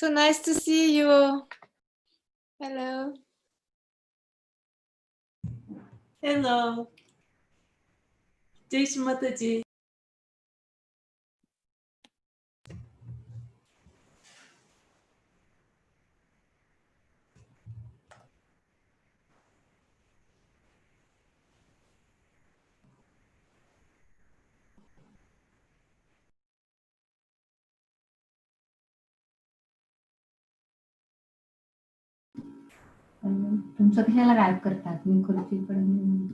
So nice to see you. Hello. Hello. Jai Shri Mataji. तुमचं कशाला गायब करतात मी खुर्ची पडून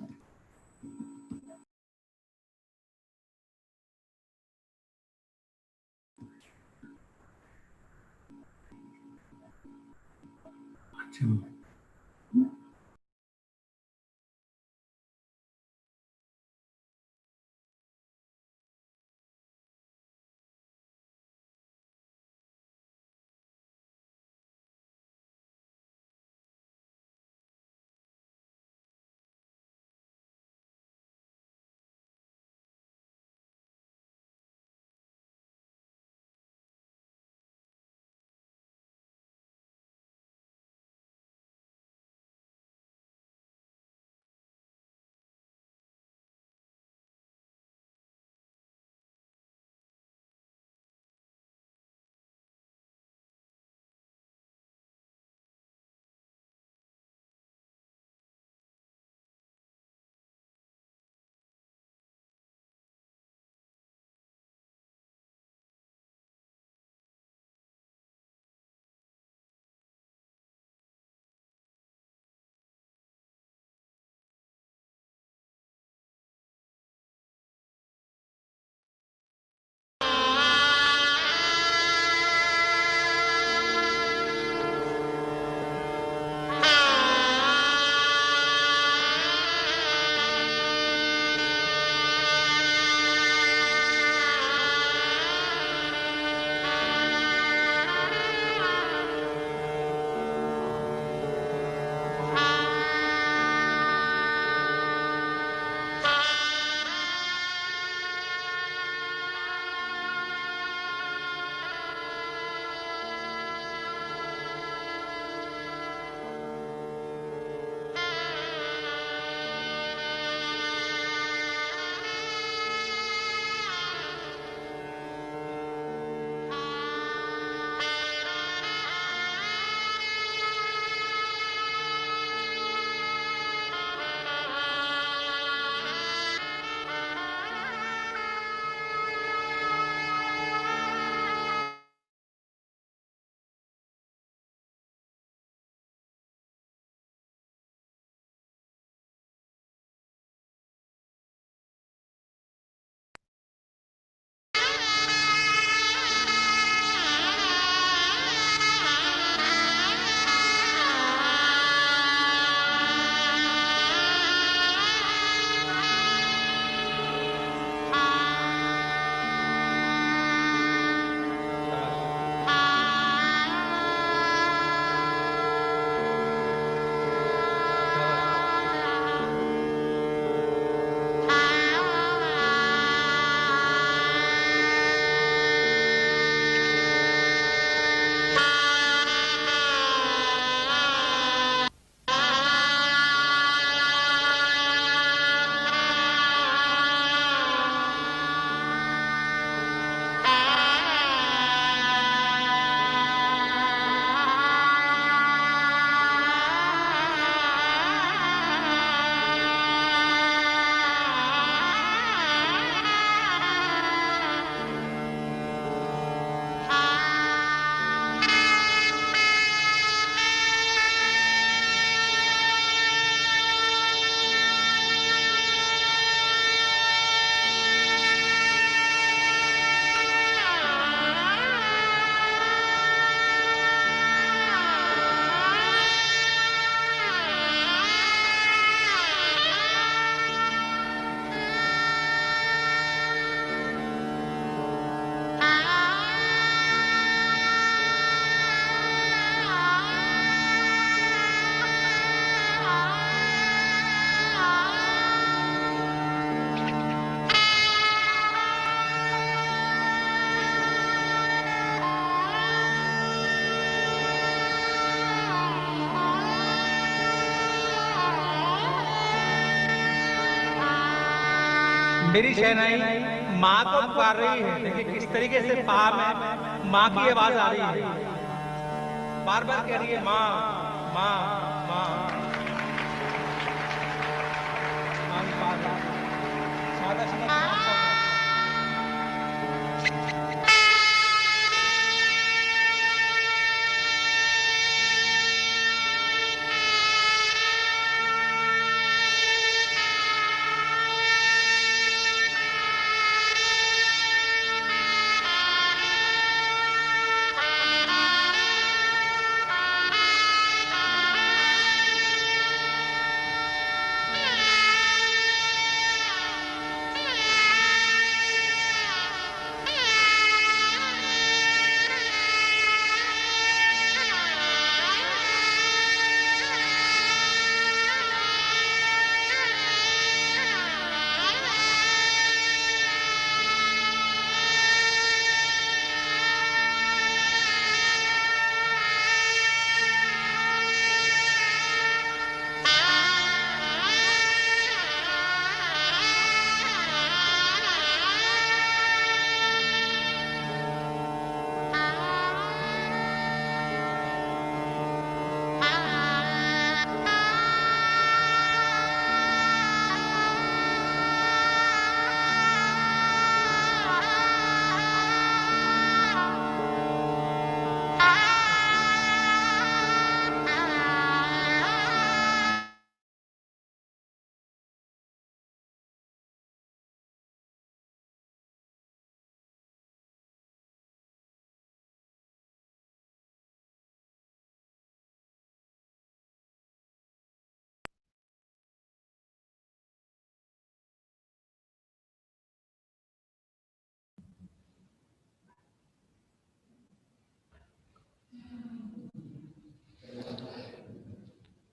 मेरी शहनाई माँ को पुकार रही है। देखिए किस तरीके से पा में माँ की आवाज आ रही है, बार बार कह रही है माँ माँ माँ। सादा समझ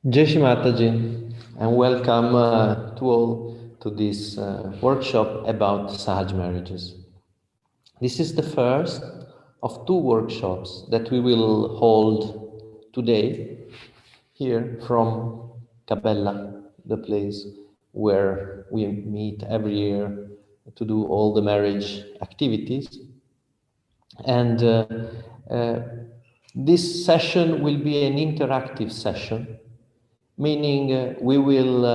Jai Shri Mataji, and welcome to all to this workshop about Sahaja Marriages. This is the first of two workshops that we will hold today here from Capella, the place where we meet every year to do all the marriage activities. And this session will be an interactive session, meaning we will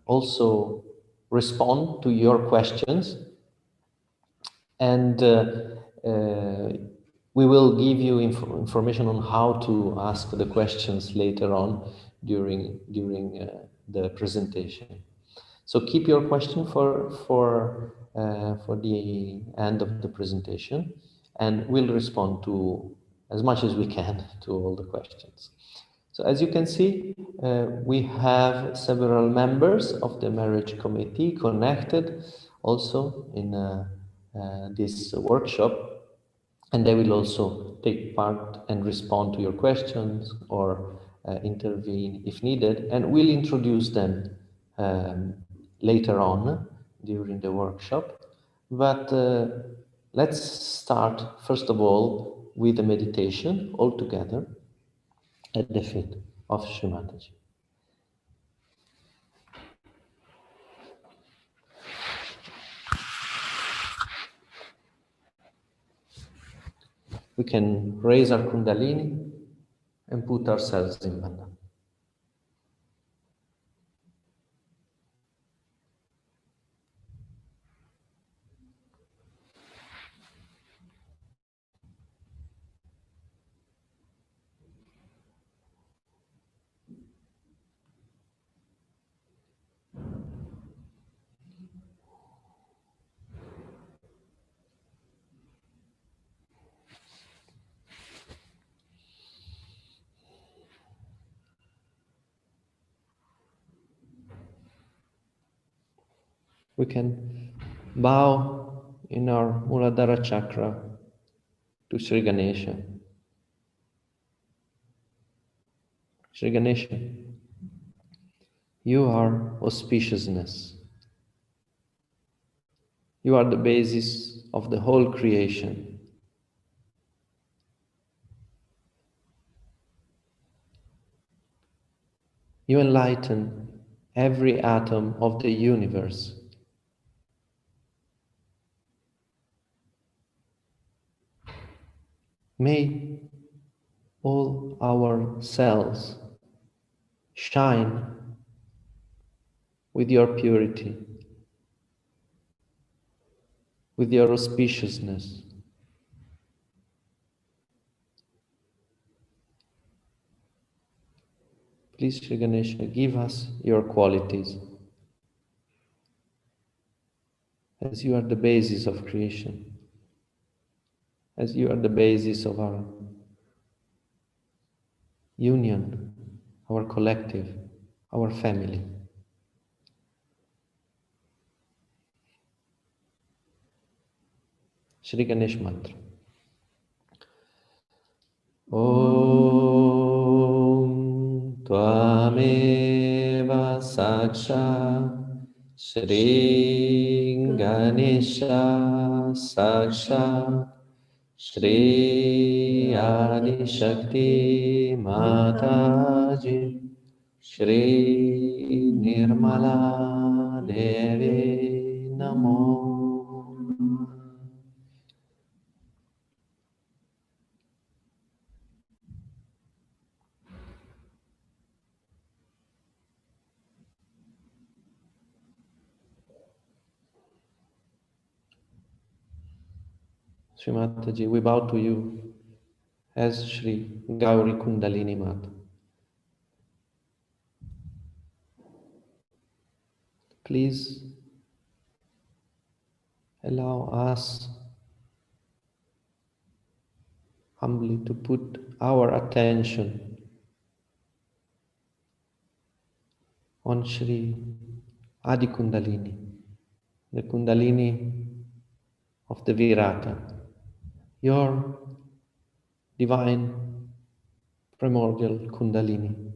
also respond to your questions, and we will give you information on how to ask the questions later on during the presentation. So keep your question for the end of the presentation, and we'll respond to as much as we can to all the questions. So as you can see, we have several members of the marriage committee connected also in this workshop, and they will also take part and respond to your questions or intervene if needed, and we'll introduce them later on during the workshop. But let's start first of all with a meditation all together at the feet of Shri Mataji. We can raise our Kundalini and put ourselves in Bandha. We can bow in our Muladhara chakra to Sri Ganesha. Sri Ganesha, you are auspiciousness. You are the basis of the whole creation. You enlighten every atom of the universe. May all our cells shine with your purity, with your auspiciousness. Please, Sri Ganesha, give us your qualities, as you are the basis of creation, as you are the basis of our union, our collective, our family. Shri Ganesh Mantra. Om Tvameva Saksha Shri Ganesha Saksha Shri Adi Shakti Mataji Shri Nirmala Devi Namo. Sri Mataji, we bow to you as Shri Gauri Kundalini Mata. Please allow us humbly to put our attention on Shri Adi Kundalini, the Kundalini of the Virata, your divine primordial Kundalini.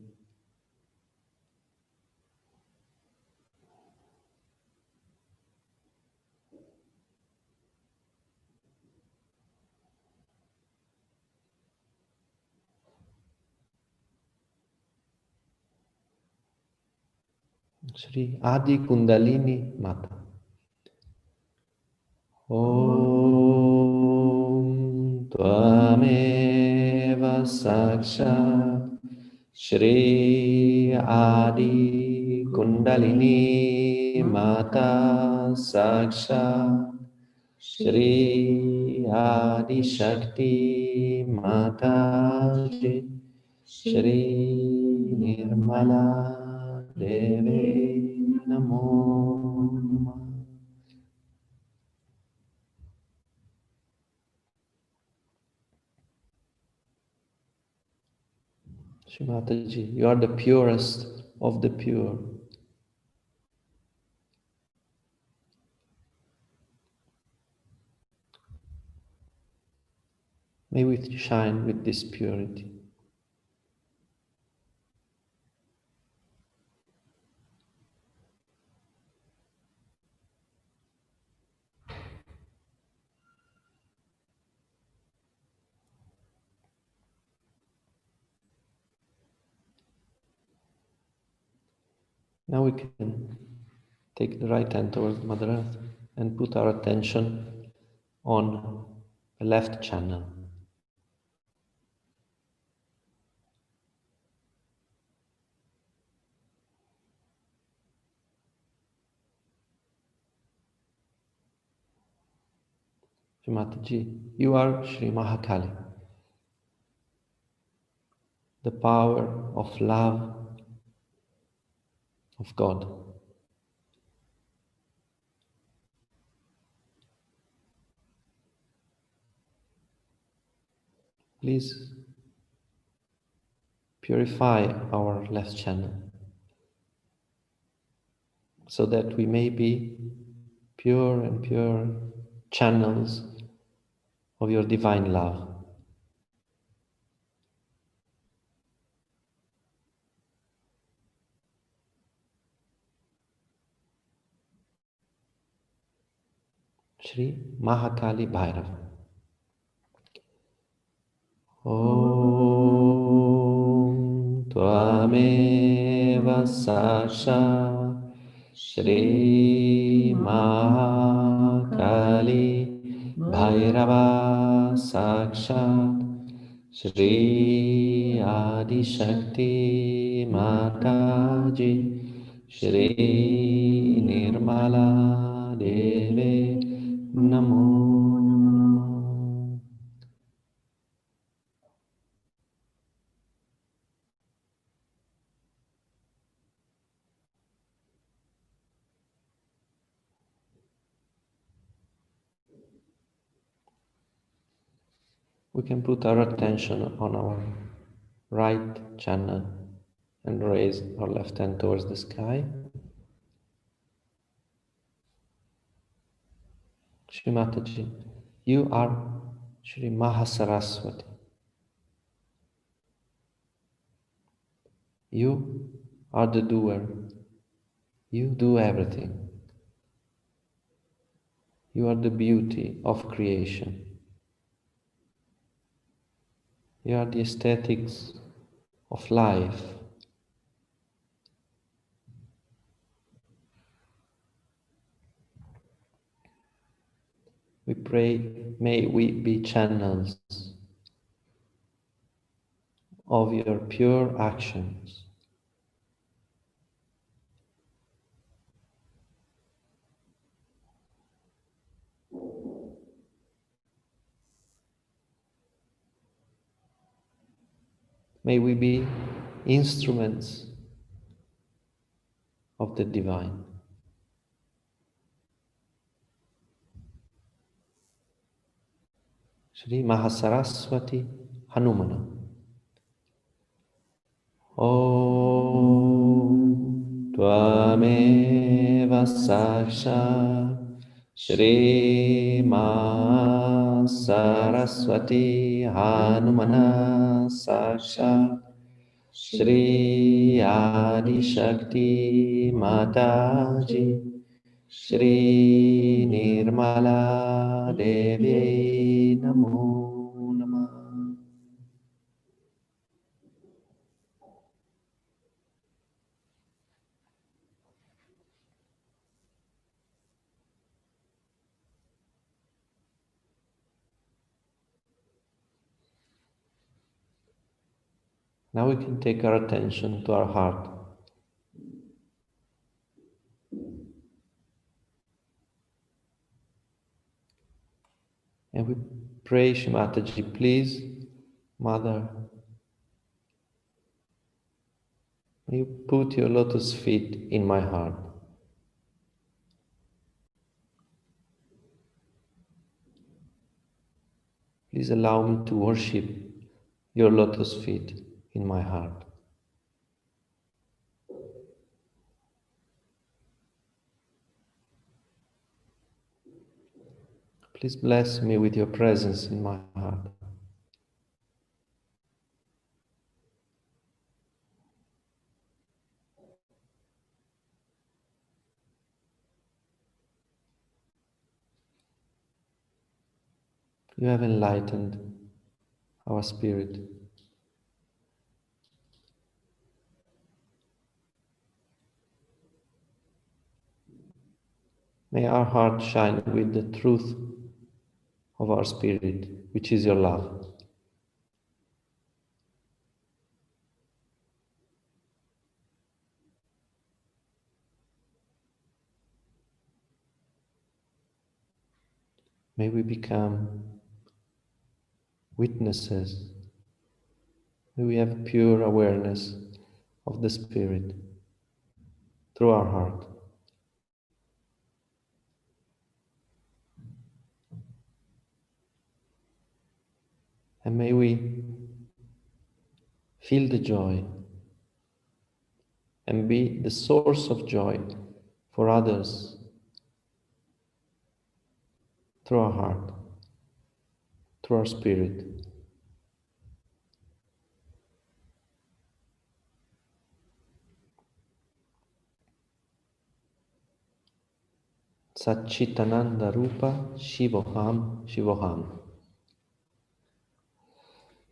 Shri Adi Kundalini Mata. Om Tvameva Saksha Shri Adi Kundalini Mata Saksha Shri Adi Shakti Mata Shri Nirmala Devi Namo Namah. Shri Mataji, you are the purest of the pure. May we shine with this purity. Now we can take the right hand towards Mother Earth and put our attention on the left channel. Shri Mataji, you are Shri Mahakali, the power of love of God. Please purify our left channel so that we may be pure and pure channels of your divine love. Shri Mahakali Bhairava. Om Tvameva Saksha Shri Mahakali Bhairava Sakshat Shri Adi Shakti Mataji, Shri Nirmala Deve Namo Namah. We can put our attention on our right channel and raise our left hand towards the sky. Shri Mataji, you are Shri Mahasaraswati. You are the doer. You do everything. You are the beauty of creation. You are the aesthetics of life. We pray, may we be channels of your pure actions. May we be instruments of the divine. Shri Mahasaraswati Hanumana. Om Tvameva Saksha Shri Mahasaraswati Hanumana Saksha Shri Adi Shakti Mataji Shri Nirmala Devi Namo Namah. Now we can take our attention to our heart. And we pray, Shri Mataji, please, Mother, may you put your lotus feet in my heart. Please allow me to worship your lotus feet in my heart. Please bless me with your presence in my heart. You have enlightened our spirit. May our heart shine with the truth of our spirit, which is your love. May we become witnesses. May we have pure awareness of the Spirit through our heart. And may we feel the joy and be the source of joy for others through our heart, through our spirit. Satchitananda Rupa Shivoham Shivoham.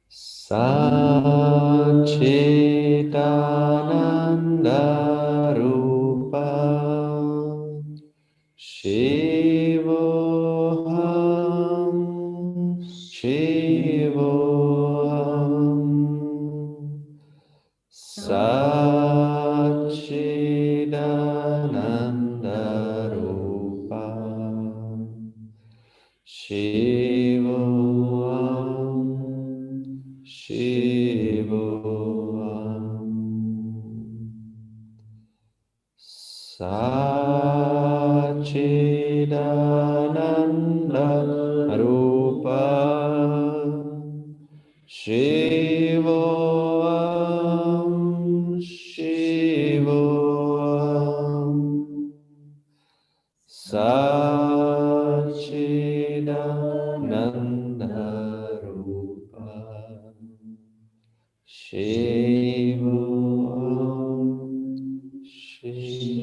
Satchitananda Rupa Shivoham Shivoham. Satchidananda Rupa Shivoham Shivoham Satchidananda Rupa Shivoham Shivoham Satchidananda Rupa Shivoham Shivoham.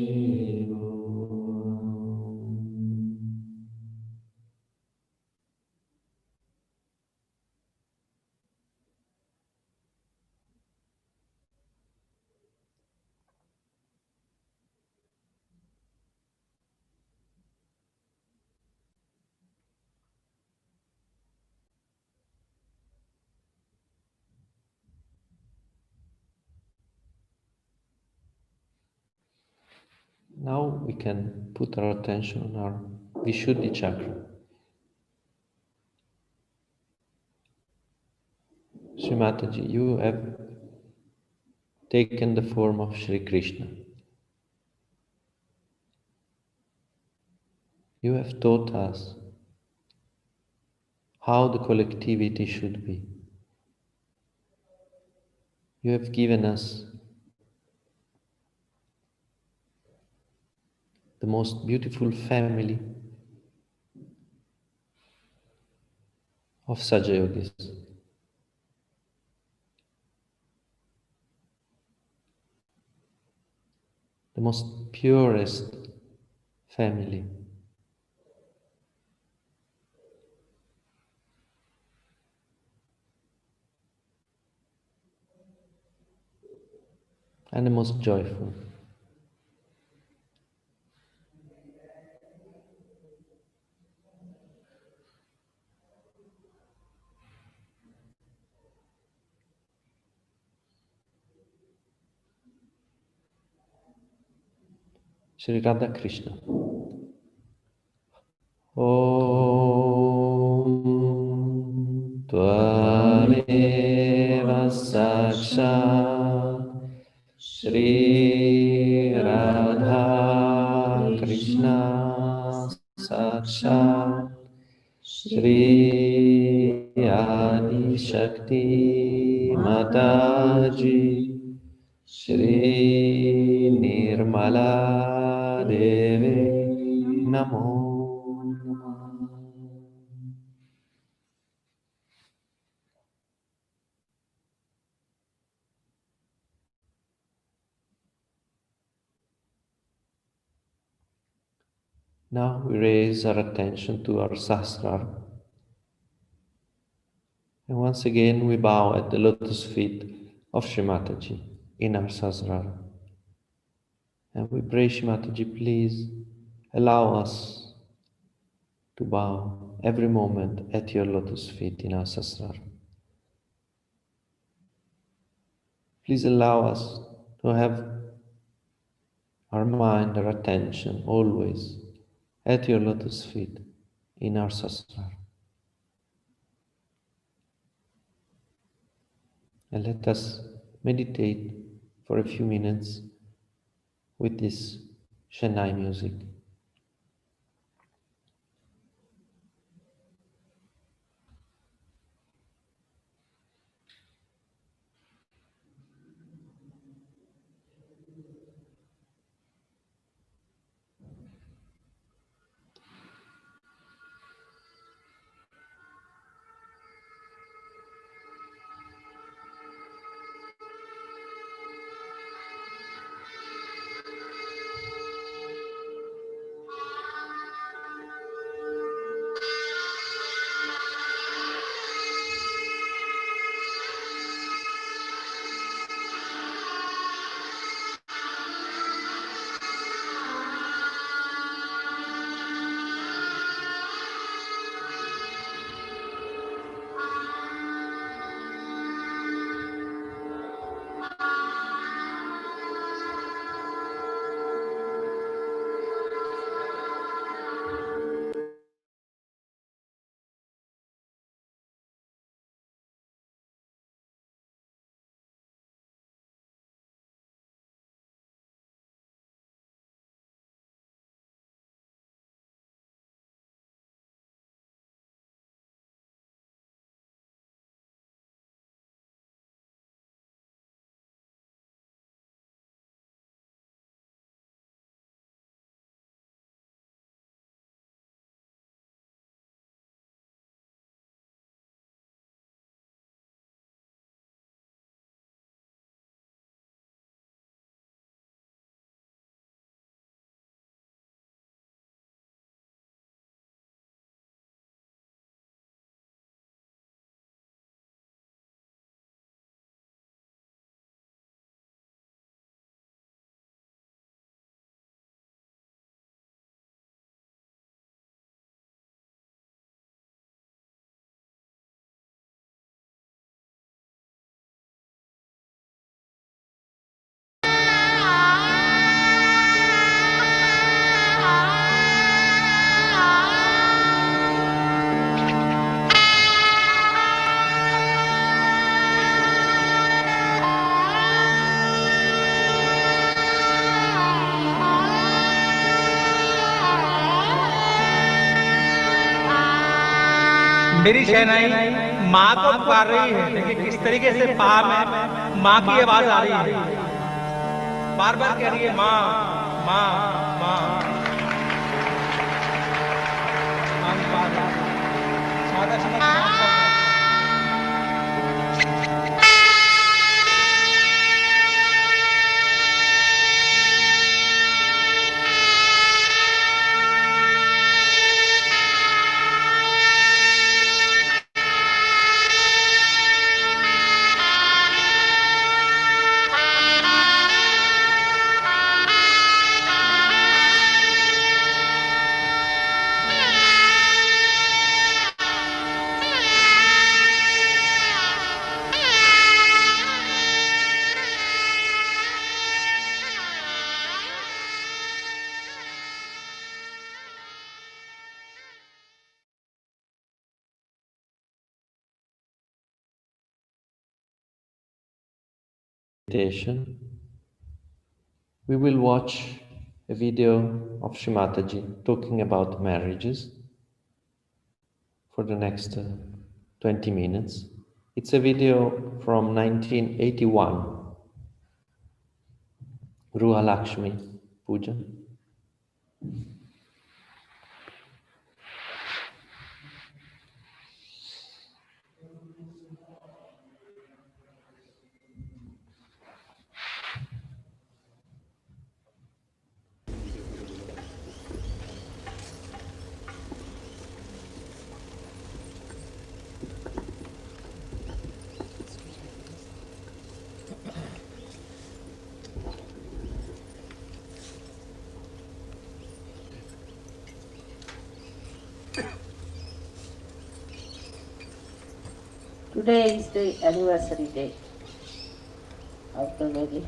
Now we can put our attention on our Vishuddhi chakra. Srimataji, you have taken the form of Sri Krishna. You have taught us how the collectivity should be. You have given us the most beautiful family of Sahaja Yogis. The most purest family. And the most joyful. Sri Radha Krishna. Om Tvameva Sakshat Sri Radha Krishna Sakshat Sri Adi Shakti Mataji Shri Nirmala Deve Namo Namah. Now we raise our attention to our sahasrara. And once again we bow at the lotus feet of Shri Mataji in our sahasrara. And we pray, Shri Mataji, please allow us to bow every moment at your lotus feet in our sahasrara. Please allow us to have our mind, our attention always at your lotus feet in our sahasrara. And let us meditate for a few minutes with this Chennai music. मेरी शहनाई माँ को पुकार रही है। देखिए किस तरीके से पाम है, माँ की आवाज आ रही है, बार बार कह रही है माँ माँ माँ। We will watch a video of Shrimataji talking about marriages for the next 20 minutes. It's a video from 1981, Gruha Lakshmi Puja. Today is the anniversary day of the wedding,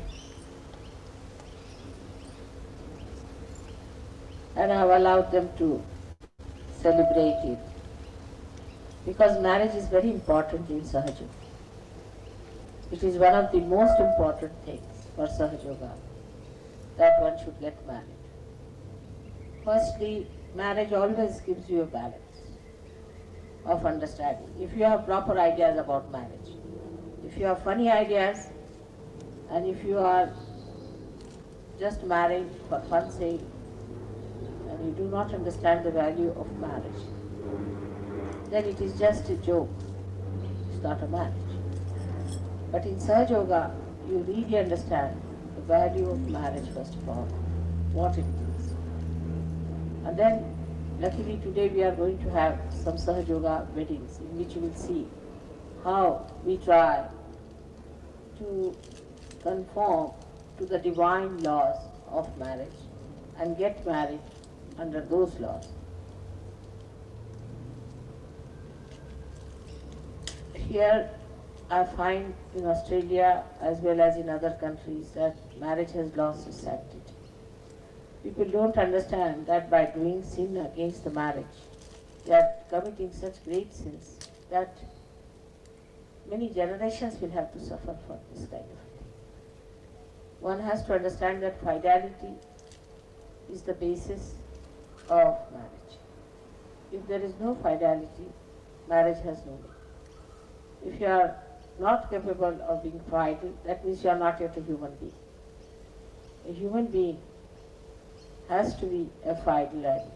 and I have allowed them to celebrate it because marriage is very important in Sahaja. It is one of the most important things for Sahaja Yoga that one should get married. Firstly, marriage always gives you a balance of understanding. If you have proper ideas about marriage, if you have funny ideas, and if you are just married for fun's sake, and you do not understand the value of marriage, then it is just a joke. It's not a marriage. But in Sahaja Yoga, you really understand the value of marriage first of all, what it means. And then luckily today we are going to have some Sahaja Yoga weddings in which you will see how we try to conform to the divine laws of marriage and get married under those laws. Here I find in Australia as well as in other countries that marriage has lost its sanctity. People don't understand that by doing sin against the marriage, they are committing such great sins that many generations will have to suffer for this kind of thing. One has to understand that fidelity is the basis of marriage. If there is no fidelity, marriage has no meaning. If you are not capable of being fidel, that means you are not yet a human being. A human being has to be a fidel animal.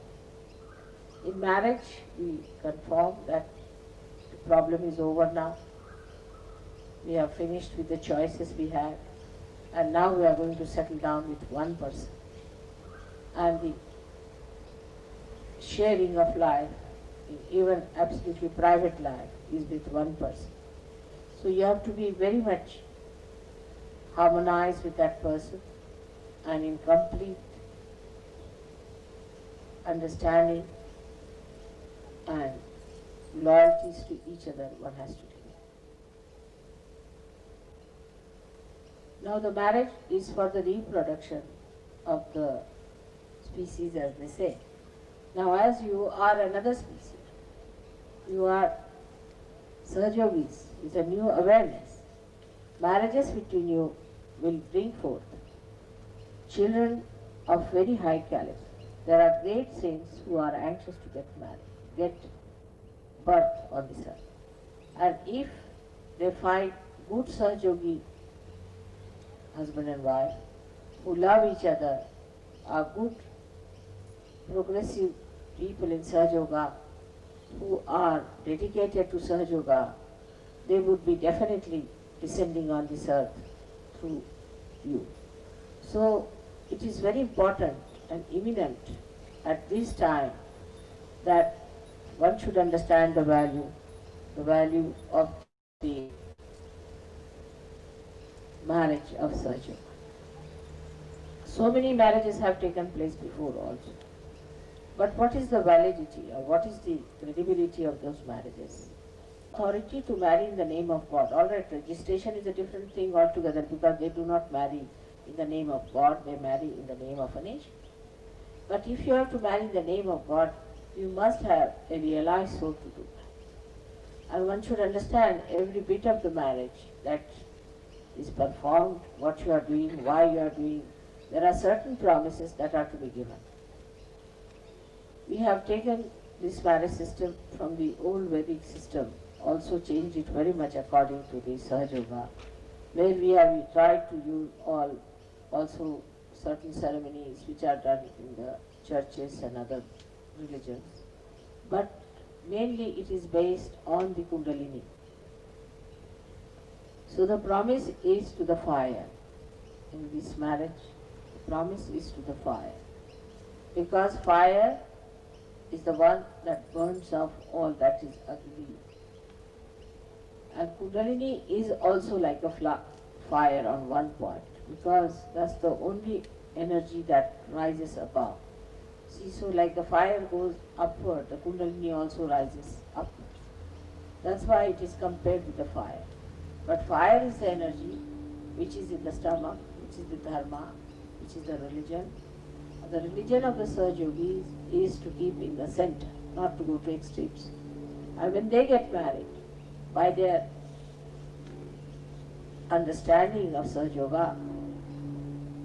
In marriage, we conform that the problem is over now. We have finished with the choices we had, and now we are going to settle down with one person. And the sharing of life, even absolutely private life, is with one person. So you have to be very much harmonized with that person and in complete understanding and loyalties to each other one has to take. Now the marriage is for the reproduction of the species, as they say. Now as you are another species, you are Sahajogis with a new awareness. Marriages between you will bring forth children of very high caliber. There are great saints who are anxious to get married, get birth on this earth. And if they find good Sahajogi, husband and wife, who love each other, are good, progressive people in Sahaja, who are dedicated to Sahaja, they would be definitely descending on this earth through you. So it is very important and imminent at this time that one should understand the value of the marriage of Sahaja. So many marriages have taken place before also. But what is the validity or what is the credibility of those marriages? Authority to marry in the name of God. All right, registration is a different thing altogether because they do not marry in the name of God, they marry in the name of a nation. But if you have to marry in the name of God, you must have a realized soul to do that. And one should understand every bit of the marriage that is performed, what you are doing, why you are doing. There are certain promises that are to be given. We have taken this marriage system from the old Vedic system, also changed it very much according to the Sahaja, where we tried to use also certain ceremonies which are done in the churches and other religions. But mainly it is based on the Kundalini. So the promise is to the fire. In this marriage, the promise is to the fire. Because fire is the one that burns off all that is ugly. And Kundalini is also like a fire on one point, because that's the only energy that rises above. See, so like the fire goes upward, the Kundalini also rises upward. That's why it is compared with the fire. But fire is the energy which is in the stomach, which is the dharma, which is the religion. The religion of the Sahaja is to keep in the center, not to go to extremes. And when they get married, by their understanding of Sahaja,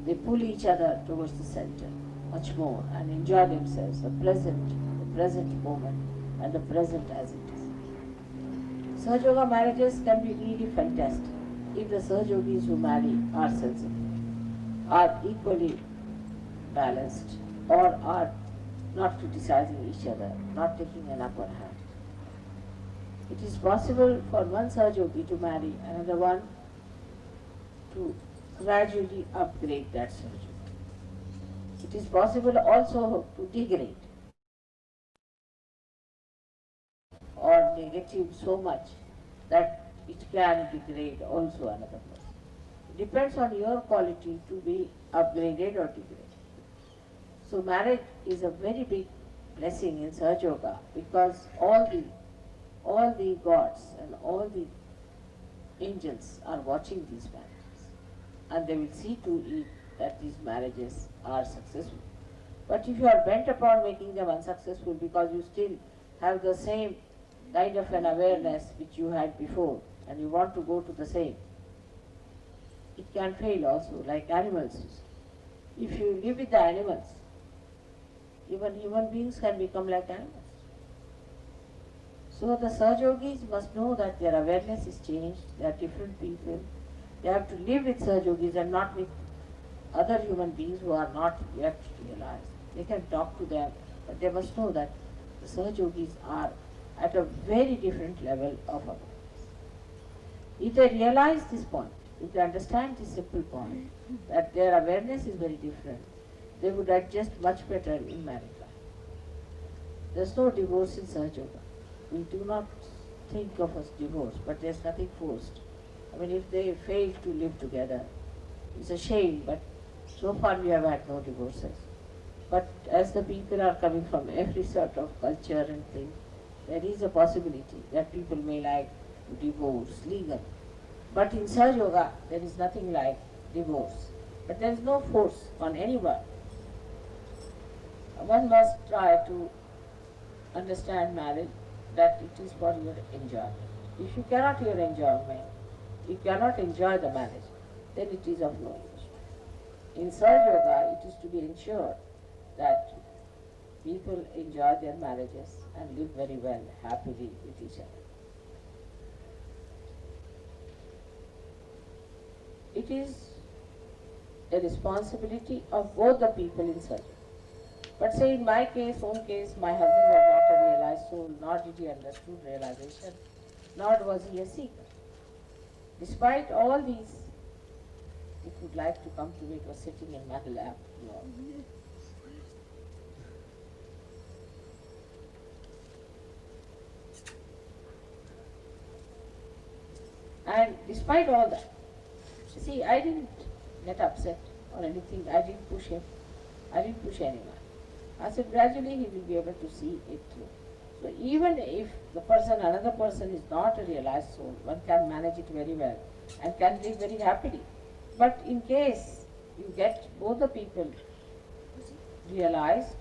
they pull each other towards the center much more and enjoy themselves, the present moment and the present as it is. Sahaja marriages can be really fantastic if the Sahajogis who marry are sensitive, are equally balanced, or are not criticizing each other, not taking an upper hand. It is possible for one Sahajogi to marry another one to gradually upgrade that Sahajogi. It is possible also to degrade or negative so much that it can degrade also another person. It depends on your quality to be upgraded or degraded. So marriage is a very big blessing in Sahaja because all the gods and all the angels are watching these marriages, and they will see to it that these marriages are successful. But if you are bent upon making them unsuccessful because you still have the same kind of an awareness which you had before and you want to go to the same, it can fail also, like animals. If you live with the animals, even human beings can become like animals. So the Sahajogis must know that their awareness is changed, they are different people. They have to live with Sahajogis and not with other human beings who are not yet realized. They can talk to them, but they must know that the Sahajogis are at a very different level of awareness. If they realize this point, if they understand this simple point, that their awareness is very different, they would adjust much better in married life. There's no divorce in Sahaja. We do not think of as divorce, but there's nothing forced. I mean, if they fail to live together, it's a shame, but so far we have had no divorces. But as the people are coming from every sort of culture and thing, there is a possibility that people may like to divorce legally. But in Sahaja Yoga, there is nothing like divorce. But there is no force on anyone. One must try to understand marriage that it is for your enjoyment. If you cannot your enjoyment, you cannot enjoy the marriage, then it is of no use. In Sahaja Yoga, it is to be ensured that people enjoy their marriages and live very well, happily with each other. It is a responsibility of both the people in search. But say in my case, own case, my husband was not a realized soul, nor did he understood realization, nor was he a seeker. Despite all these, if you'd like to come to me, it was sitting in my lap. And despite all that, see, I didn't get upset or anything. I didn't push him. I didn't push anyone. I said gradually he will be able to see it through. So even if another person is not a realized soul, one can manage it very well and can live very happily. But in case you get both the people realized,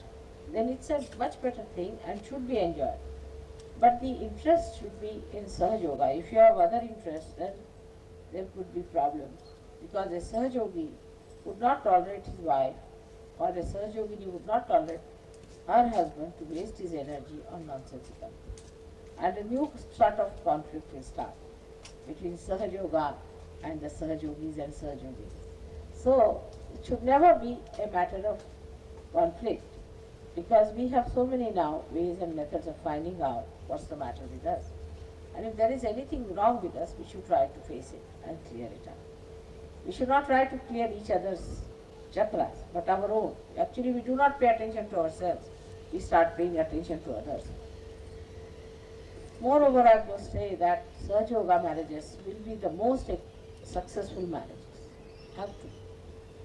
then it's a much better thing and should be enjoyed. But the interest should be in Sahaja Yoga. If you have other interests, then there could be problems. Because a Sahaja Yogi would not tolerate his wife, or a Sahaja Yogini would not tolerate her husband to waste his energy on nonsensical. And a new sort of conflict will start between Sahaja Yoga and the Sahaja Yogis and Sahaja Yogis. So it should never be a matter of conflict, because we have so many now ways and methods of finding out what's the matter with us. And if there is anything wrong with us, we should try to face it and clear it up. We should not try to clear each other's chakras, but our own. Actually, we do not pay attention to ourselves. We start paying attention to others. Moreover, I must say that Sahaja Yoga marriages will be the most successful marriages. Have to.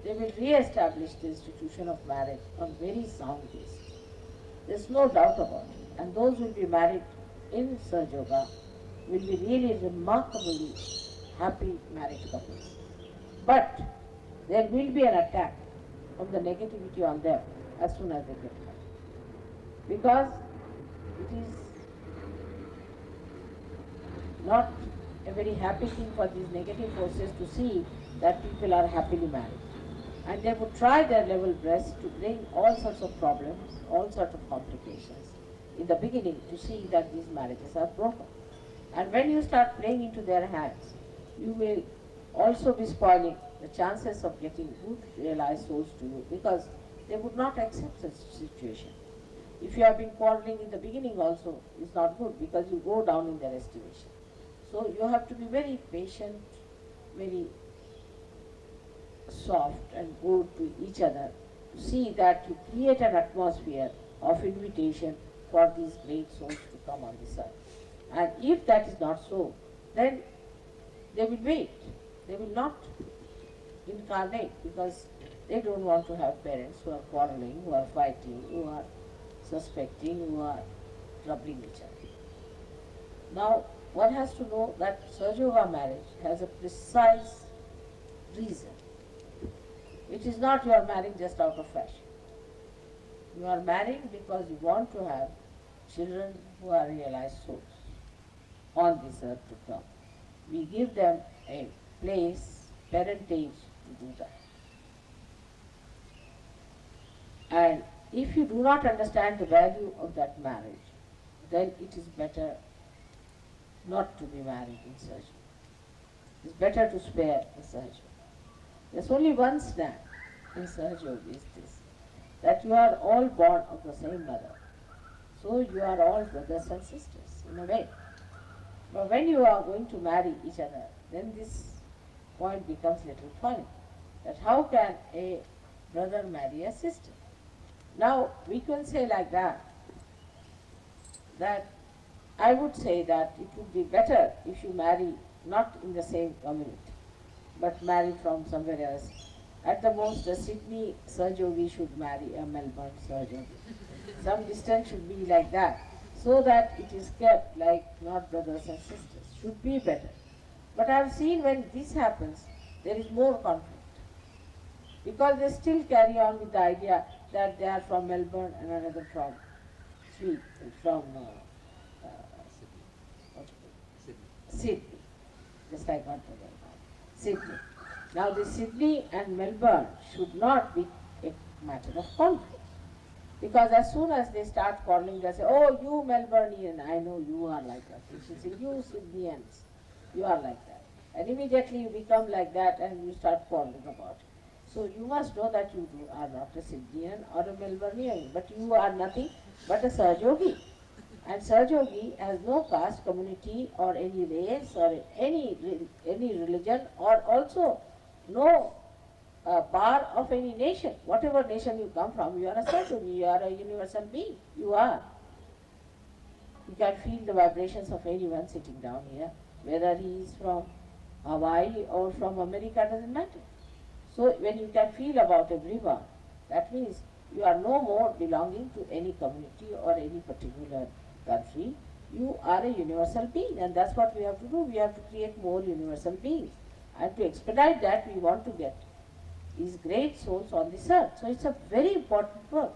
They will re-establish the institution of marriage on very sound basis. There's no doubt about it. And those who will be married in Sahaja Yoga will be really remarkably happy married couples. But there will be an attack of the negativity on them as soon as they get married. Because it is not a very happy thing for these negative forces to see that people are happily married. And they would try their level best to bring all sorts of problems, all sorts of complications in the beginning to see that these marriages are broken. And when you start playing into their hands, you will also be spoiling the chances of getting good realized souls to you, because they would not accept such situation. If you have been quarreling in the beginning also, it's not good, because you go down in their estimation. So you have to be very patient, very soft and good to each other, to see that you create an atmosphere of invitation for these great souls to come on this earth. And if that is not so, then they will wait. They will not incarnate, because they don't want to have parents who are quarreling, who are fighting, who are suspecting, who are troubling each other. Now, one has to know that Sahaja Yoga marriage has a precise reason. It is not you are marrying just out of fashion. You are marrying because you want to have children who are realized souls on this earth to come. We give them a place, parentage to do that. And if you do not understand the value of that marriage, then it is better not to be married in Sahaja. It is better to spare the Sahaja. There's only one snap in Sahaja Yoga is this, that you are all born of the same mother. So you are all brothers and sisters in a way. But when you are going to marry each other, then this point becomes a little funny, that how can a brother marry a sister? Now we can say like that I would say that it would be better if you marry not in the same community, but marry from somewhere else. At the most, a Sydney Sahaja Yogi should marry a Melbourne Sahaja Yogi. Some distance should be like that, so that it is kept like not brothers and sisters. Should be better. But I have seen when this happens, there is more conflict. Because they still carry on with the idea that they are from Melbourne and another from Sydney. Just I got the word. Sydney. Now the Sydney and Melbourne should not be a matter of conflict. Because as soon as they start quarreling, they say, oh, you Melbourneian, I know you are like that. She says, you Sydneyans, you are like that. And immediately you become like that and you start quarreling about it. So you must know that you are not a Sydneyan or a Melbourneian, but you are nothing but a Sahaja Yogi. And Sahaja Yogi has no caste, community or any race or any religion, or also no bar of any nation. Whatever nation you come from, you are a Sahaja Yogi, you are a universal being. You are. You can feel the vibrations of anyone sitting down here, whether he is from Hawaii or from America, doesn't matter. So when you can feel about everyone, that means you are no more belonging to any community or any particular country. You are a universal being, and that's what we have to do. We have to create more universal beings. And to expedite that, we want to get these great souls on this earth. So it's a very important work.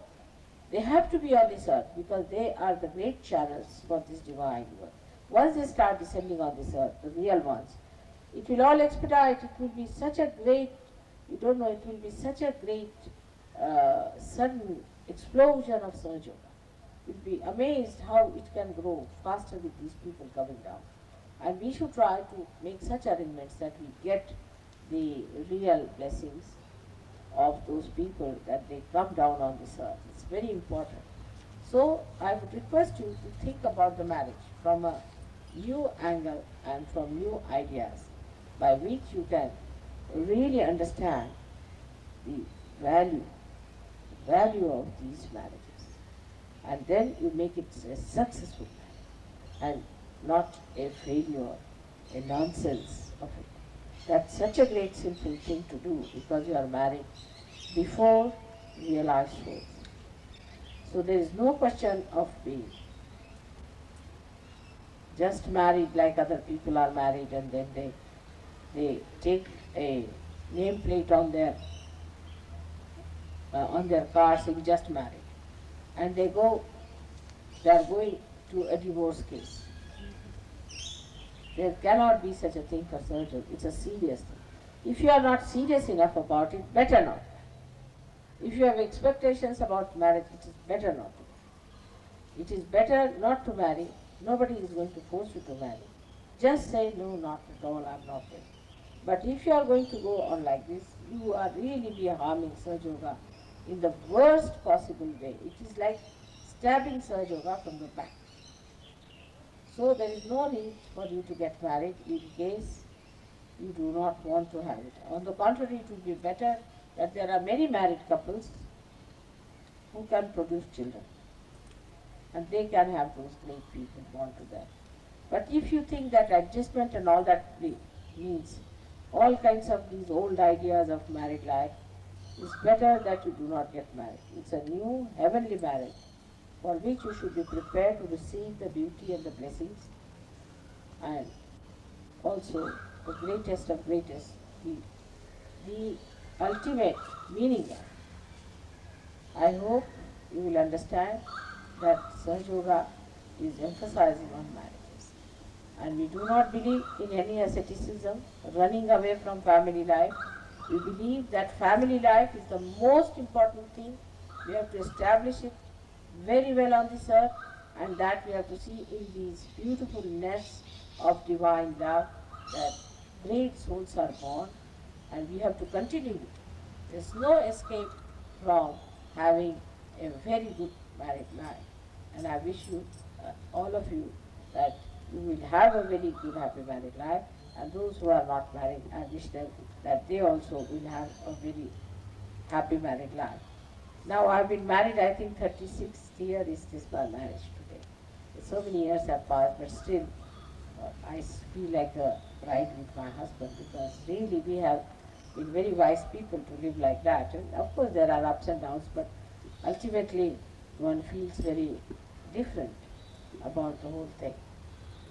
They have to be on this earth because they are the great channels for this divine work. Once they start descending on this earth, the real ones, it will all expedite. It will be such a great, you don't know, it will be such a great sudden explosion of Sahaja Yoga. You'll be amazed how it can grow faster with these people coming down. And we should try to make such arrangements that we get the real blessings of those people, that they come down on this earth. It's very important. So I would request you to think about the marriage from a new angle and from new ideas, by which you can really understand the value of these marriages. And then you make it a successful marriage and not a failure, a nonsense of it. That's such a great simple thing to do, because you are married before realized souls. So there is no question of being just married like other people are married, and then they take a nameplate on their car saying just married, and they are going to a divorce case. There cannot be such a thing for surgery. It's a serious thing. If you are not serious enough about it, better not. If you have expectations about marriage, it is better not to. It is better not to marry. Nobody is going to force you to marry. Just say, no, not at all, I'm not ready. But if you are going to go on like this, you are really be harming Sahaja Yoga in the worst possible way. It is like stabbing Sahaja Yoga from the back. So there is no need for you to get married in case you do not want to have it. On the contrary, it would be better that there are many married couples who can produce children, and they can have those great people born to them. But if you think that adjustment and all that means all kinds of these old ideas of married life, it's better that you do not get married. It's a new heavenly marriage for which you should be prepared to receive the beauty and the blessings, and also the greatest of greatest, the ultimate meaning. I hope you will understand that Sahaja Yoga is emphasizing on marriages. And we do not believe in any asceticism, running away from family life. We believe that family life is the most important thing. We have to establish it very well on this earth, and that we have to see in these beautiful nests of divine love that great souls are born, and we have to continue it. There's no escape from having a very good married life. And I wish you, all of you, that you will have a very good, happy married life. And those who are not married, I wish them that they also will have a very happy married life. Now I've been married, I think 36th year is this my marriage today. So many years have passed, but still I feel like a bride with my husband, because really we have been very wise people to live like that. And of course there are ups and downs, but ultimately one feels very different about the whole thing.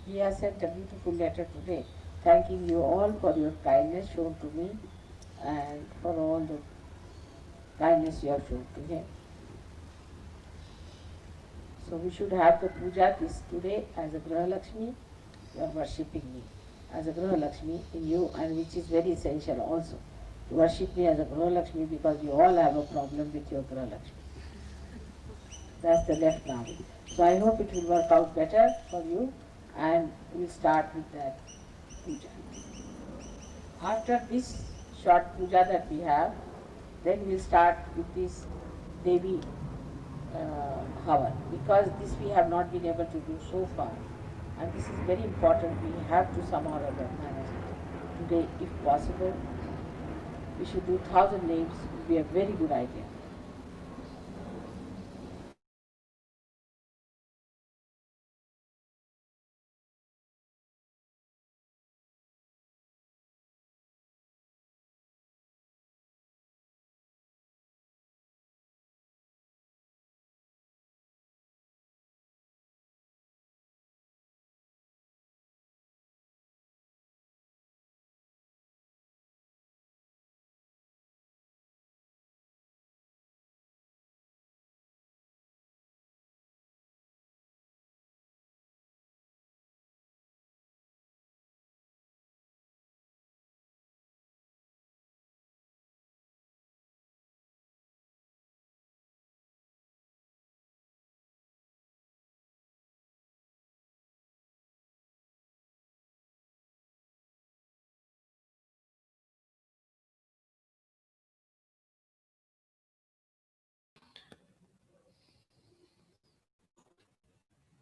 He has sent a beautiful letter today, thanking you all for your kindness shown to me and for all the kindness you have shown to him. So we should have the puja this today as a Graha Lakshmi. You are worshipping me as a Graha Lakshmi in you, and which is very essential also, to worship me as a Graha Lakshmi, because you all have a problem with your Graha Lakshmi. That's the left nadi. So I hope it will work out better for you, and we'll start with that puja. After this short puja that we have, then we'll start with this Devi Havan, because this we have not been able to do so far. And this is very important. We have to somehow or other manage it. Today, if possible, we should do 1,000 names. It will be a very good idea.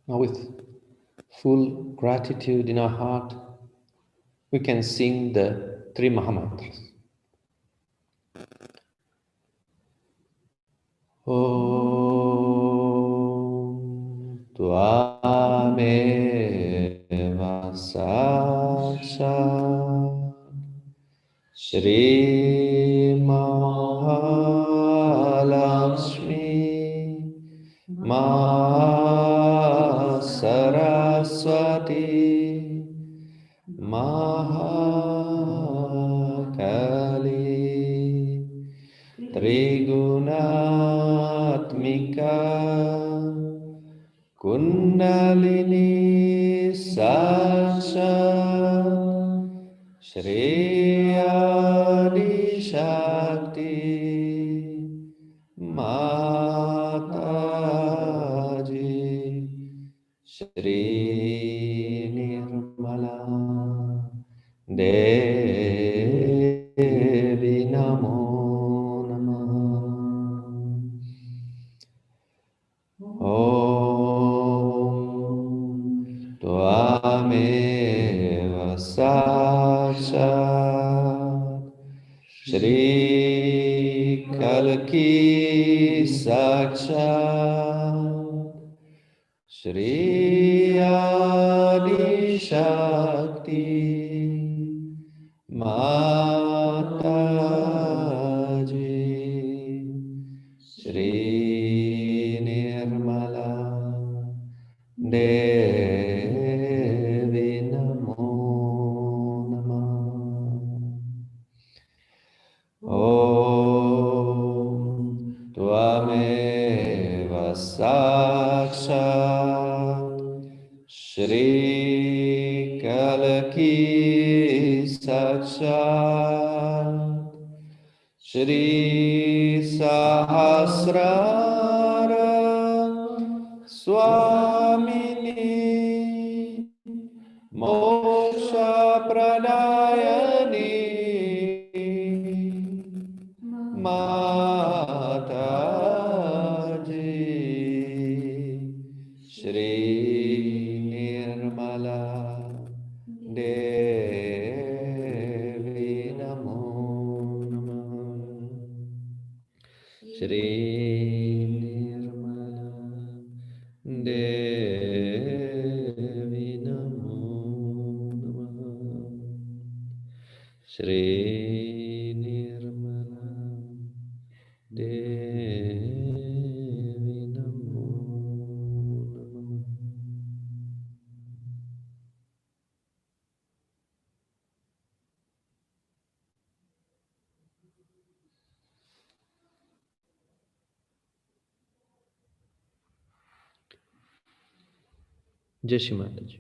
Now, with full gratitude in our heart, we can sing the three Mahamantras. Om Tvameva Sakshat Shri Mahalakshmi Saraswati Mahakali Trigunaatmika Kundalini Sakshat Shri Adi Shakti Mataji Shri Nirmala Devi Namo Namah. Om Tvameva Sakshat Shri Kalki Sakshat Shri Adi Shakti Mataji Shri Nirmala Devi Namo Namah. Om Tvameva Sakshat Shri Kalaki Sakshat Shri Sahasrara Swamini Moksha Pradayani Mataji Shri Nirmala Devi Namo Namah. Shri Nirmala Devi Namo Namah. Shri Nirmala Devi Namo Namah. Jai Shri Mataji.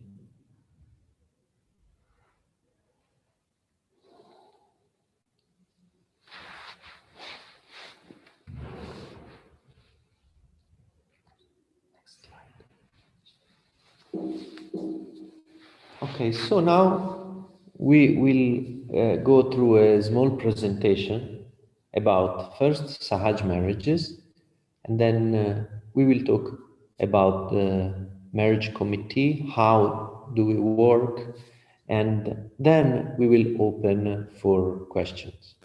Okay, so now we will go through a small presentation about first Sahaja marriages, and then we will talk about the marriage committee, how do we work, and then we will open for questions.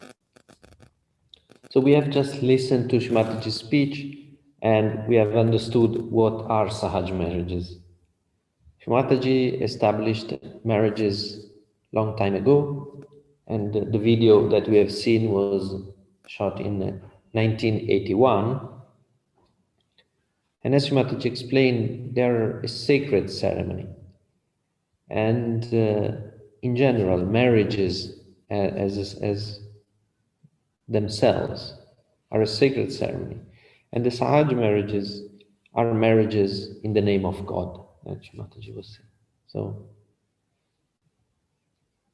So we have just listened to Shrimataji's speech and we have understood what are Sahaja marriages. Shrimataji established marriages long time ago, and the video that we have seen was shot in 1981. And as Shrimataji explained, they're a sacred ceremony. And in general, marriages as themselves are a sacred ceremony. And the Sahaja marriages are marriages in the name of God, as Mataji was saying. So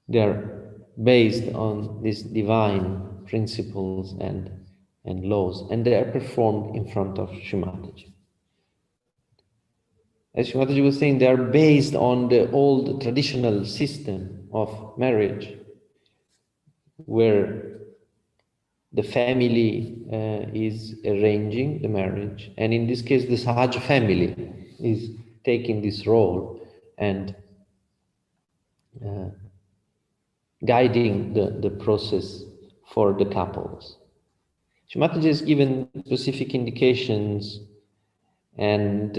they are based on these divine principles and laws, and they are performed in front of Shrimataji. As Shrimataji was saying, they are based on the old traditional system of marriage, where the family is arranging the marriage, and in this case the Sahaja family is taking this role and guiding the process for the couples. Shrimataji has given specific indications, and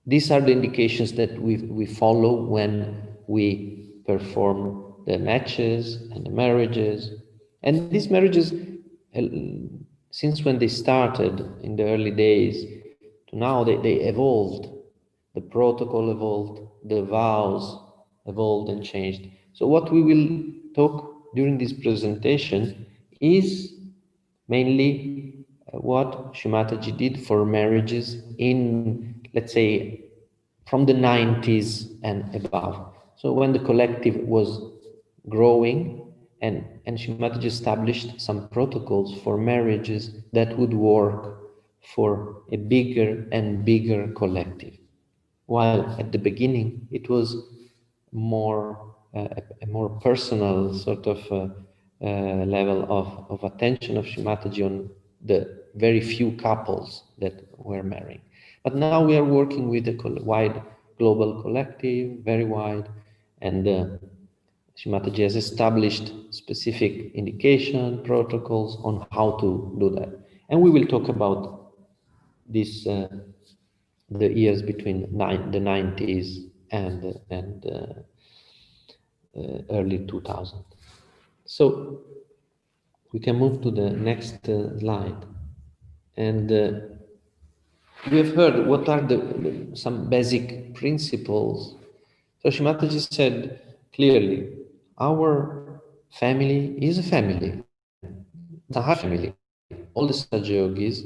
these are the indications that we follow when we perform the matches and the marriages. And these marriages, since when they started in the early days to now, they evolved. The protocol evolved, the vows evolved and changed. So what we will talk during this presentation is mainly what Shrimataji did for marriages in, let's say, from the 90s and above. So when the collective was growing, and Shrimataji established some protocols for marriages that would work for a bigger and bigger collective. While at the beginning it was more a more personal sort of level of attention of Shrimataji on the very few couples that were marrying. But now we are working with a wide global collective, very wide, and Shrimataji has established specific indication protocols on how to do that. And we will talk about this the years between the 90s and early 2000. So we can move to the next slide. And we have heard what are some basic principles. So Shrimataji said clearly, our family is a family. Sahaja family. All the Sahaja yogis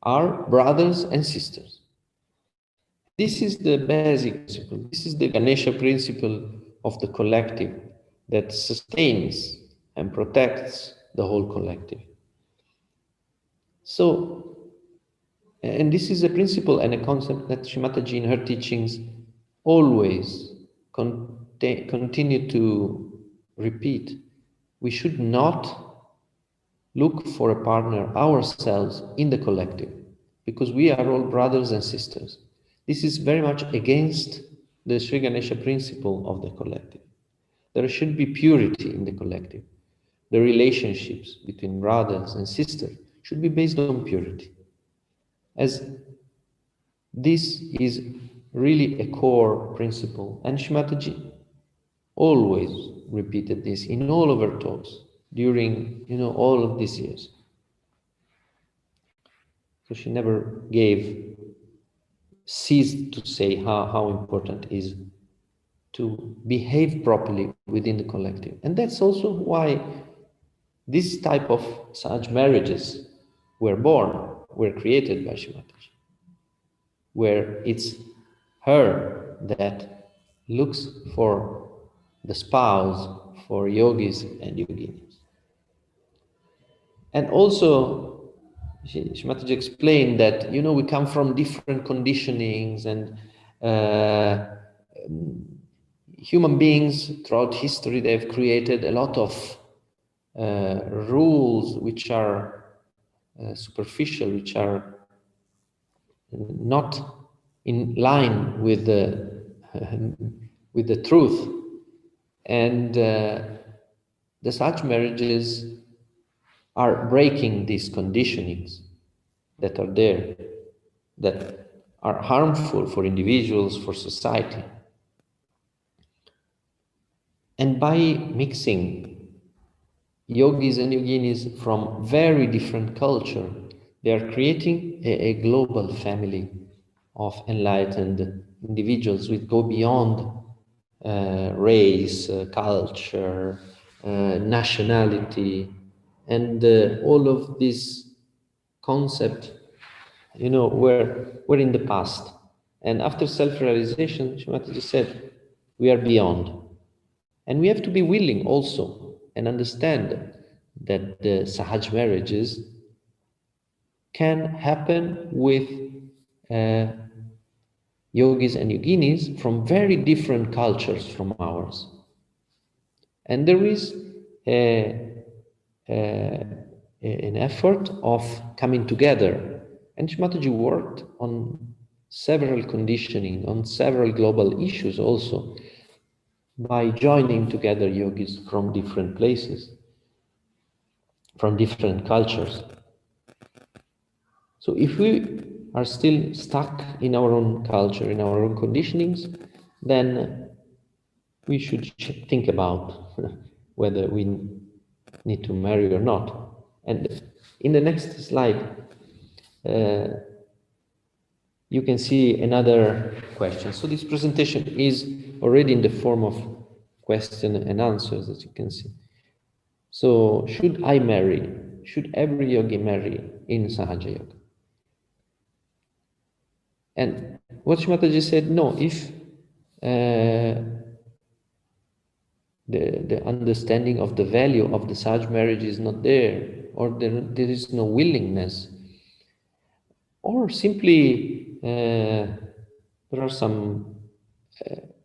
are brothers and sisters. This is the basic principle. This is the Ganesha principle of the collective that sustains and protects the whole collective. So, and this is a principle and a concept that Shrimataji in her teachings always continue to repeat. We should not look for a partner ourselves in the collective, because we are all brothers and sisters. This is very much against the Sri Ganesha principle of the collective. There should be purity in the collective. The relationships between brothers and sisters should be based on purity, as this is really a core principle. And Shrimataji always repeated this in all of her talks during all of these years. So she never ceased to say how important it is to behave properly within the collective. And that's also why this type of Sahaja marriages were created by Shrimataji, where it's her that looks for the spouse for yogis and yoginis. And also, Shrimataji explained that, we come from different conditionings, and human beings throughout history, they've created a lot of rules which are superficial, which are not in line with the truth. And the Sahaja marriages are breaking these conditionings that are there, that are harmful for individuals, for society. And by mixing yogis and yoginis from very different culture, they are creating a global family of enlightened individuals which go beyond race, culture, nationality, and all of these concepts, you know, were in the past. And after self-realization, Shrimati said, we are beyond. And we have to be willing also and understand that the Sahaja marriages can happen with yogis and yoginis from very different cultures from ours. And there is an effort of coming together. And Shmataji worked on several conditioning, on several global issues also, by joining together yogis from different places, from different cultures. So if we are still stuck in our own culture, in our own conditionings, then we should think about whether we need to marry or not. And in the next slide, you can see another question. So this presentation is already in the form of question and answers, as you can see. So should I marry? Should every yogi marry in Sahaja Yoga? And what Shmataji said, no, if the understanding of the value of the Sahaja marriage is not there, or there is no willingness, or simply there are some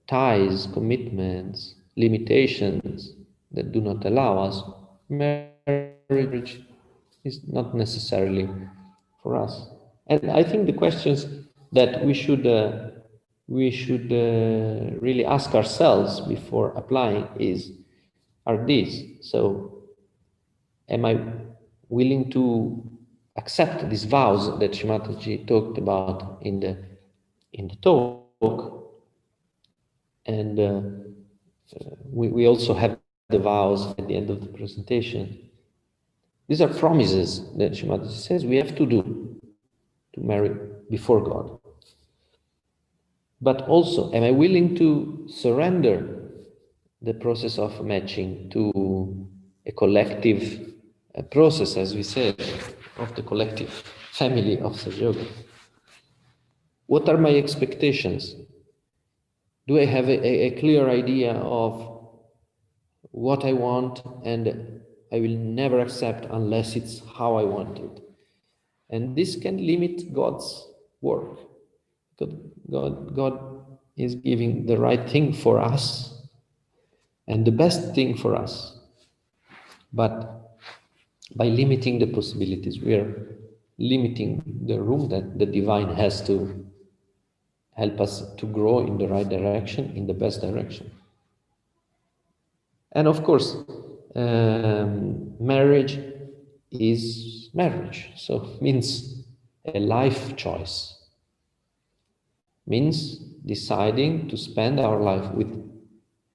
ties, commitments, limitations that do not allow us, marriage is not necessarily for us. And I think the questions that we should really ask ourselves before applying are these. So, am I willing to accept these vows that Shrimataji talked about in the talk? And we also have the vows at the end of the presentation. These are promises that Shrimataji says we have to do to marry before God. But also, am I willing to surrender the process of matching to a collective process, as we said, of the collective family of Sahaja Yoga? What are my expectations? Do I have a clear idea of what I want, and I will never accept unless it's how I want it? And this can limit God's work. God is giving the right thing for us and the best thing for us. But by limiting the possibilities, we are limiting the room that the divine has to help us to grow in the right direction, in the best direction. And of course, marriage is marriage. So means a life choice. Means deciding to spend our life with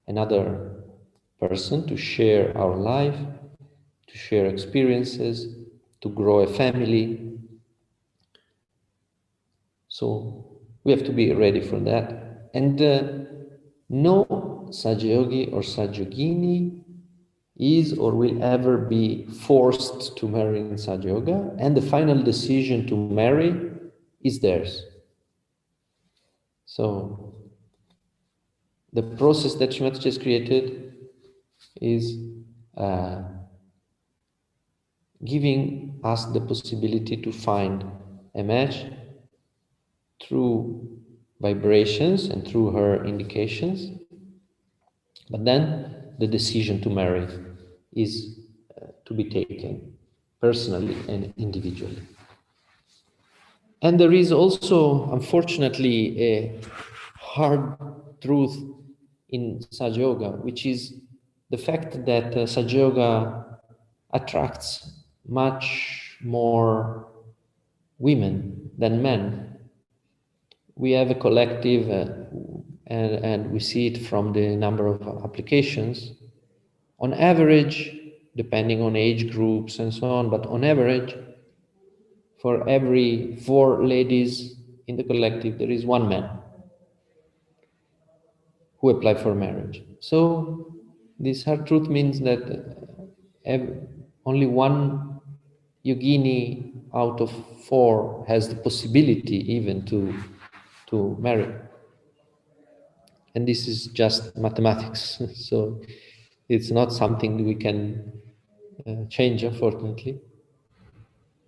another person, to share our life, to share experiences, to grow a family. So we have to be ready for that. And no Sahaja Yogi or Sahaja Yogini is or will ever be forced to marry in Sahaja Yoga, and the final decision to marry is theirs. So the process that Shrimataji has created is giving us the possibility to find a match through vibrations and through her indications. But then the decision to marry is to be taken personally and individually. And there is also, unfortunately, a hard truth in Sahaja Yoga, which is the fact that Sahaja Yoga attracts much more women than men. We have a collective, and we see it from the number of applications. On average, depending on age groups and so on, but on average, for every 4 ladies in the collective, there is 1 man who apply for marriage. So this hard truth means that only 1 yogini out of 4 has the possibility even to marry. And this is just mathematics. So it's not something we can change, unfortunately.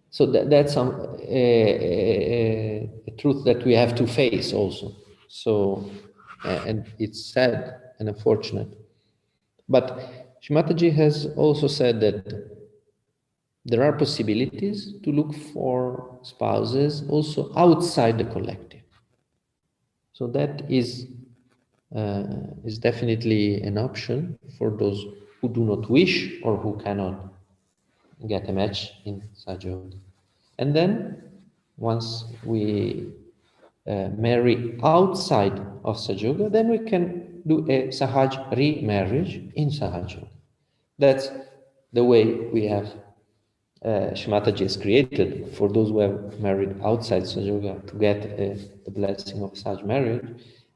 So that's a truth that we have to face also. So, and it's sad and unfortunate. But Shimataji has also said that there are possibilities to look for spouses also outside the collective. So that is definitely an option for those who do not wish or who cannot get a match in Sahaja Yoga. And then, once we marry outside of Sahaja Yoga, then we can do a Sahaja remarriage in Sahaja Yoga. That's the way we have Shimataji has created for those who have married outside Sahaja Yoga to get the blessing of Sahaja marriage,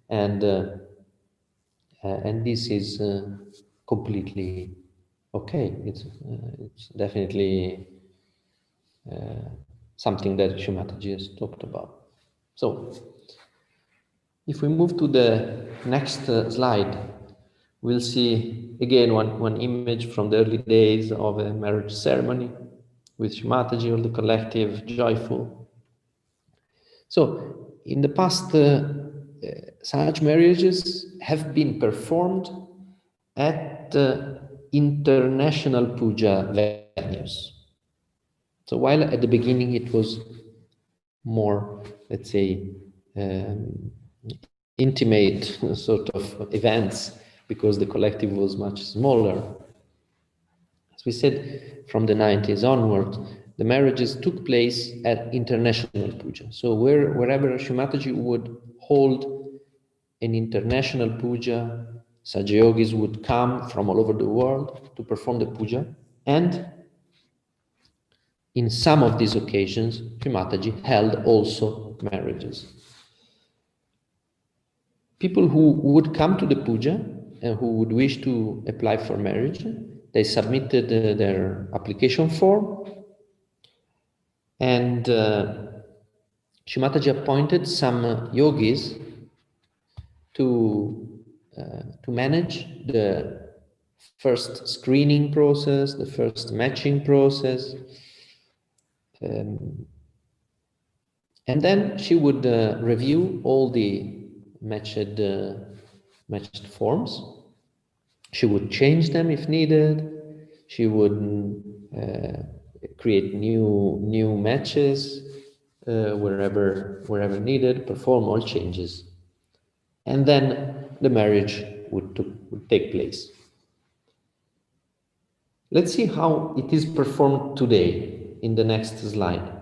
and this is completely okay. It's definitely something that Shimataji has talked about. So, if we move to the next slide, we'll see again one image from the early days of a marriage ceremony with Shimataji, all the collective, joyful. So, in the past, Sahaja marriages have been performed at international puja venues. So while at the beginning it was more, let's say, intimate sort of events, because the collective was much smaller, as we said, from the 90s onward, the marriages took place at international puja. So wherever Shimataji would hold an international puja, Sahaja yogis would come from all over the world to perform the puja, and in some of these occasions, Shimataji held also marriages. People who would come to the puja and who would wish to apply for marriage, they submitted their application form, and Shimataji appointed some yogis to manage the first screening process, the first matching process, and then she would review all the matched forms. She would change them if needed. She would create new matches wherever needed, perform all changes, and then the marriage would take place. Let's see how it is performed today in the next slide.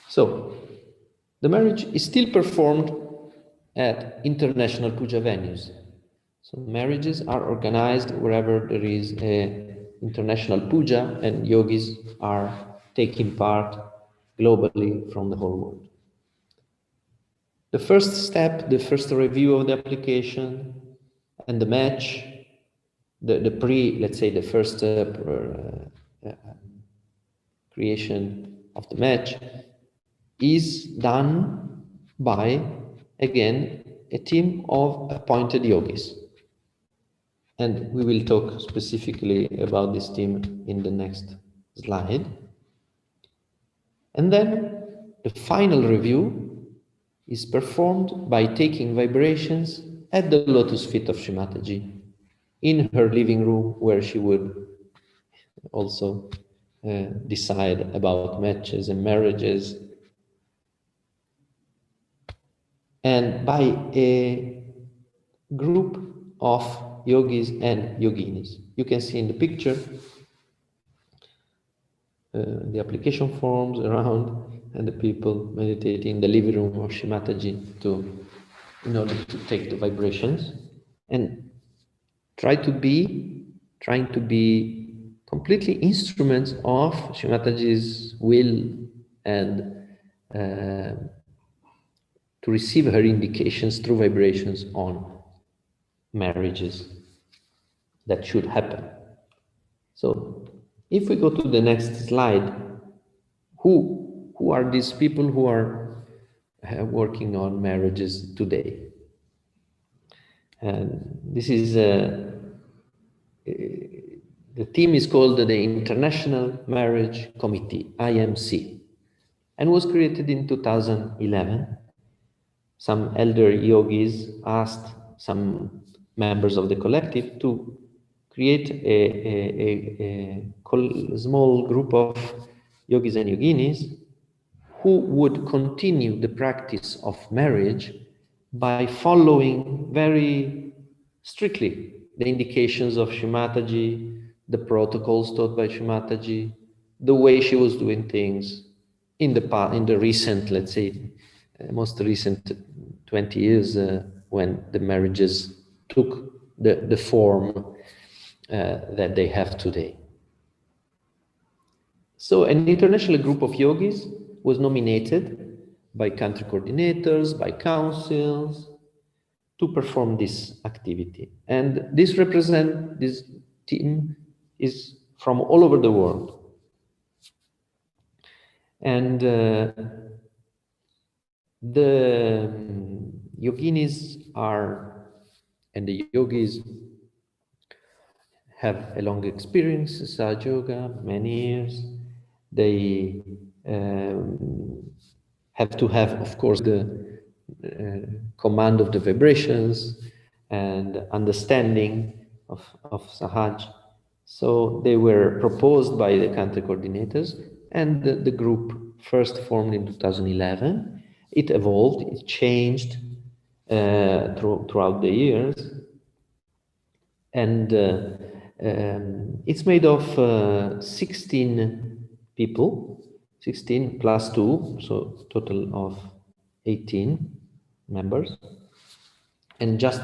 So, the marriage is still performed at international puja venues. So marriages are organized wherever there is an international puja, and yogis are taking part globally from the whole world. The first step, the first review of the application and the match, let's say the first creation of the match is done by, again, a team of appointed yogis. And we will talk specifically about this team in the next slide. And then the final review is performed by taking vibrations at the lotus feet of Shri Mataji in her living room, where she would also decide about matches and marriages, and by a group of yogis and yoginis. You can see in the picture the application forms around and the people meditating in the living room of Shri Mataji in order to take the vibrations and trying to be completely instruments of Shri Mataji's will and to receive her indications through vibrations on marriages that should happen. So if we go to the next slide, who are these people who are working on marriages today? And this is the team is called the International Marriage Committee, IMC, and was created in 2011. Some elder yogis asked some members of the collective to create a small group of yogis and yoginis who would continue the practice of marriage by following very strictly the indications of Shri Mataji, the protocols taught by Shri Mataji, the way she was doing things in the recent, let's say, most recent 20 years when the marriages took the form that they have today. So an international group of yogis was nominated by country coordinators, by councils, to perform this activity. And this team is from all over the world. And the yoginis and the yogis have a long experience in Sahaja Yoga, many years. They have to have, of course, the command of the vibrations and understanding of Sahaj. So they were proposed by the country coordinators, and the group first formed in 2011. It evolved, it changed throughout the years, and it's made of 16 people, 16 plus 2, so total of 18 members. And just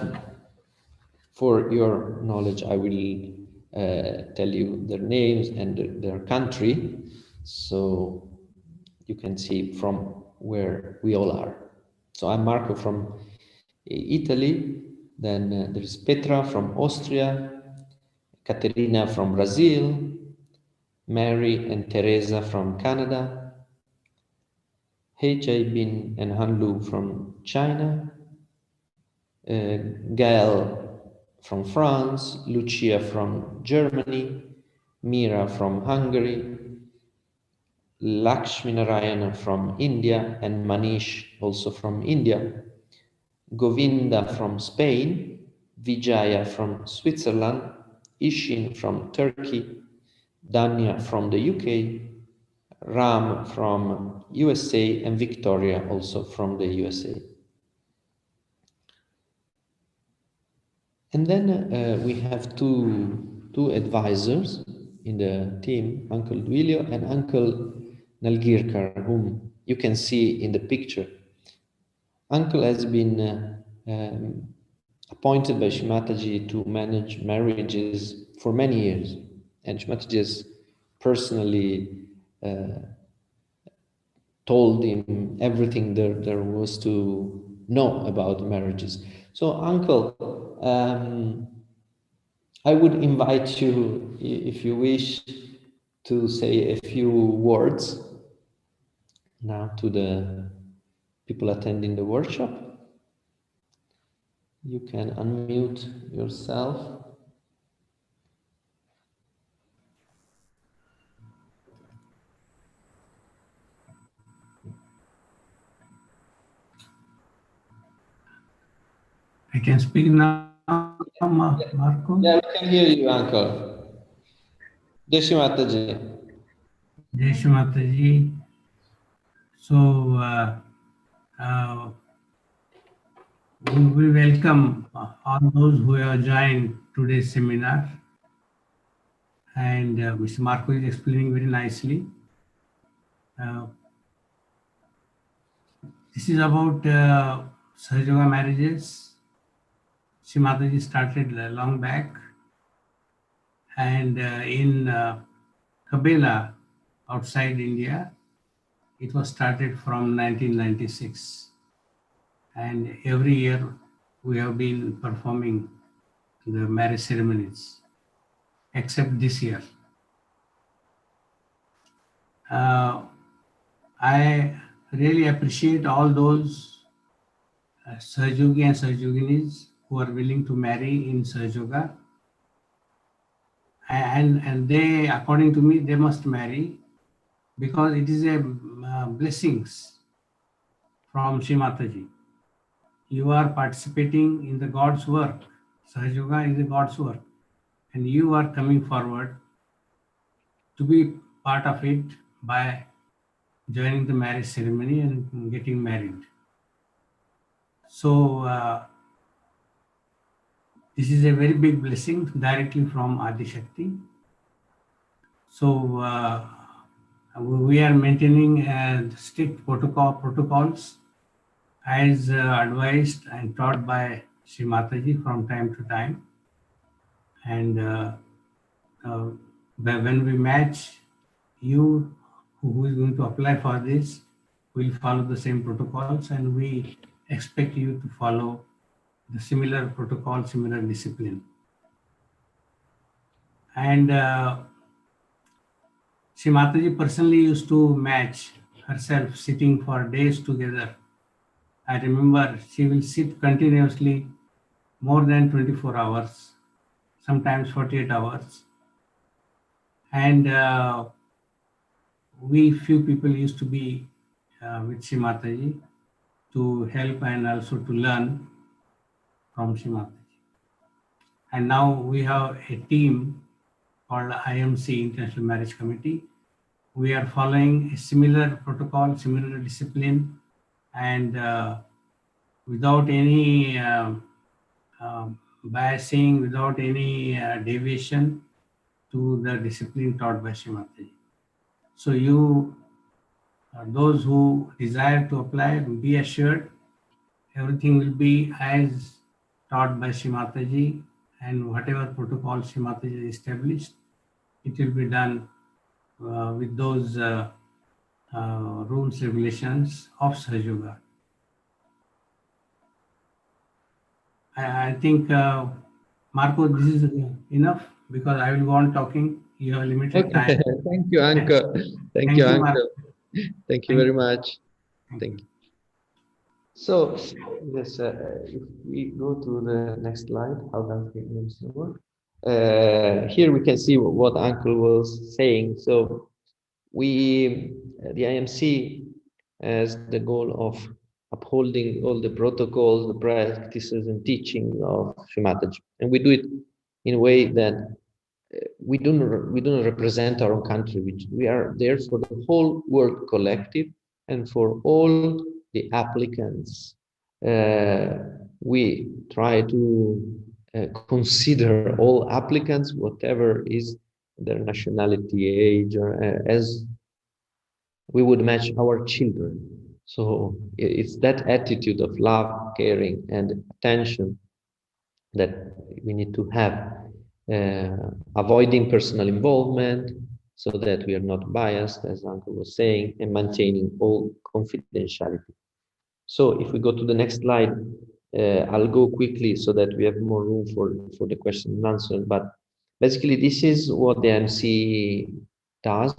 for your knowledge, I will tell you their names and their country, so you can see from where we all are. So I'm Marco from Italy, then there is Petra from Austria, Caterina from Brazil, Mary and Teresa from Canada, Hei Bin and Hanlu from China, Gael from France, Lucia from Germany, Mira from Hungary, Lakshminarayan from India, and Manish also from India, Govinda from Spain, Vijaya from Switzerland, Ishin from Turkey, Danya from the UK, Ram from USA, and Victoria also from the USA. And then we have two advisors in the team, Uncle Duilio and Uncle Nalgirkar, whom you can see in the picture. Uncle has been appointed by Shri Mataji to manage marriages for many years, and Shri Mataji has personally told him everything there was to know about marriages. So, Uncle, I would invite you, if you wish, to say a few words now to the people attending the workshop. You can unmute yourself. I can speak now, Marco. Yeah, we can hear you, Uncle. Jai Shri Mataji. Jai Shri Mataji. So, we welcome all those who have joined today's seminar. And Mr. Marco is explaining very nicely. This is about Sahaja Marriages. Shri Mataji started long back. And in Kabela, outside India, it was started from 1996. And every year we have been performing the marriage ceremonies, except this year. I really appreciate all those Sahajogi and Sahajoginis who are willing to marry in Sahajoga. And they, according to me, they must marry because it is a blessings from Shri Mataji. You are participating in the God's work. Sahajoga is the God's work. And you are coming forward to be part of it by joining the marriage ceremony and getting married. So this is a very big blessing directly from Adi Shakti. So we are maintaining strict protocols as advised and taught by Shri Mataji from time to time. And when we match, you who is going to apply for this will follow the same protocols, and we expect you to follow the similar protocol, similar discipline. And Shri Mataji personally used to match herself sitting for days together. I remember she will sit continuously more than 24 hours, sometimes 48 hours. And we few people used to be with Shri Mataji to help and also to learn from Shri Mataji. And now we have a team called IMC, International Marriage Committee. We are following a similar protocol, similar discipline, and without any biasing, without any deviation to the discipline taught by Shri Mataji. So you, those who desire to apply, be assured everything will be as taught by Shri Mataji, and whatever protocol Shri Mataji established, it will be done with those rules, regulations of Sahajoga. I think, Marco, this is enough because I will go on talking. You have limited time. Thank you, Uncle. Thank you, Uncle. Thank you very much. Thank you. So, yes, if we go to the next slide, how does it work? Here we can see what Uncle was saying. So, the IMC has the goal of upholding all the protocols, the practices, and teaching of Shri Mataji, and we do it in a way that we don't represent our own country. We are there for the whole world collective and for all the applicants. We try to consider all applicants, whatever is their nationality, age, or as we would match our children. So it's that attitude of love, caring, and attention that we need to have, avoiding personal involvement so that we are not biased, as Uncle was saying, and maintaining all confidentiality. So if we go to the next slide, I'll go quickly so that we have more room for the question and answer. But basically, this is what the MC does.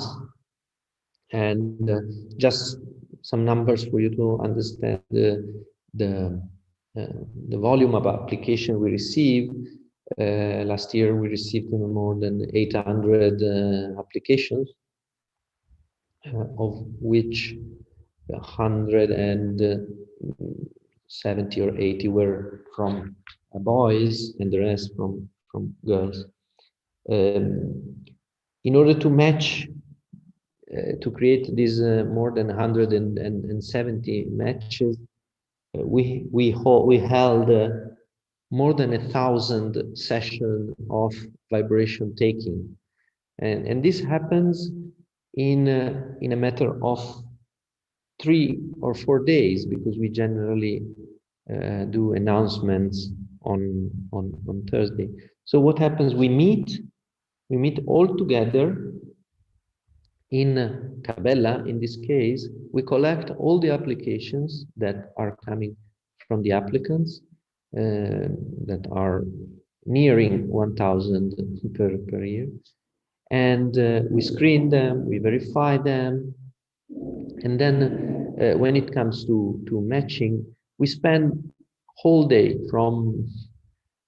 And just some numbers for you to understand the volume of application we receive. Last year we received more than 800 applications, of which 100 and 70 or 80 were from boys and the rest from girls. In order to match, to create these more than 170 matches, we held more than 1,000 sessions of vibration taking, and this happens in a matter of 3 or 4 days, because we generally do announcements on Thursday. So what happens? We meet all together in Cabela. In this case, we collect all the applications that are coming from the applicants that are nearing 1,000 per year, and we screen them, we verify them, and then when it comes to matching, we spend whole day from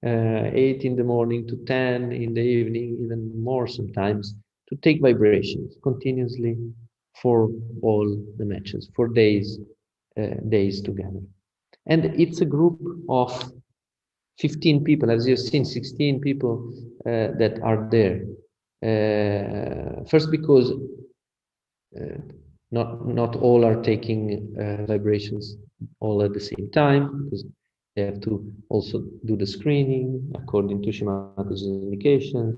8 in the morning to 10 in the evening, even more sometimes, to take vibrations continuously for all the matches, for days together. And it's a group of 15 people, as you've seen, 16 people that are there. First, because not all are taking vibrations all at the same time, because they have to also do the screening according to Shimata's indications,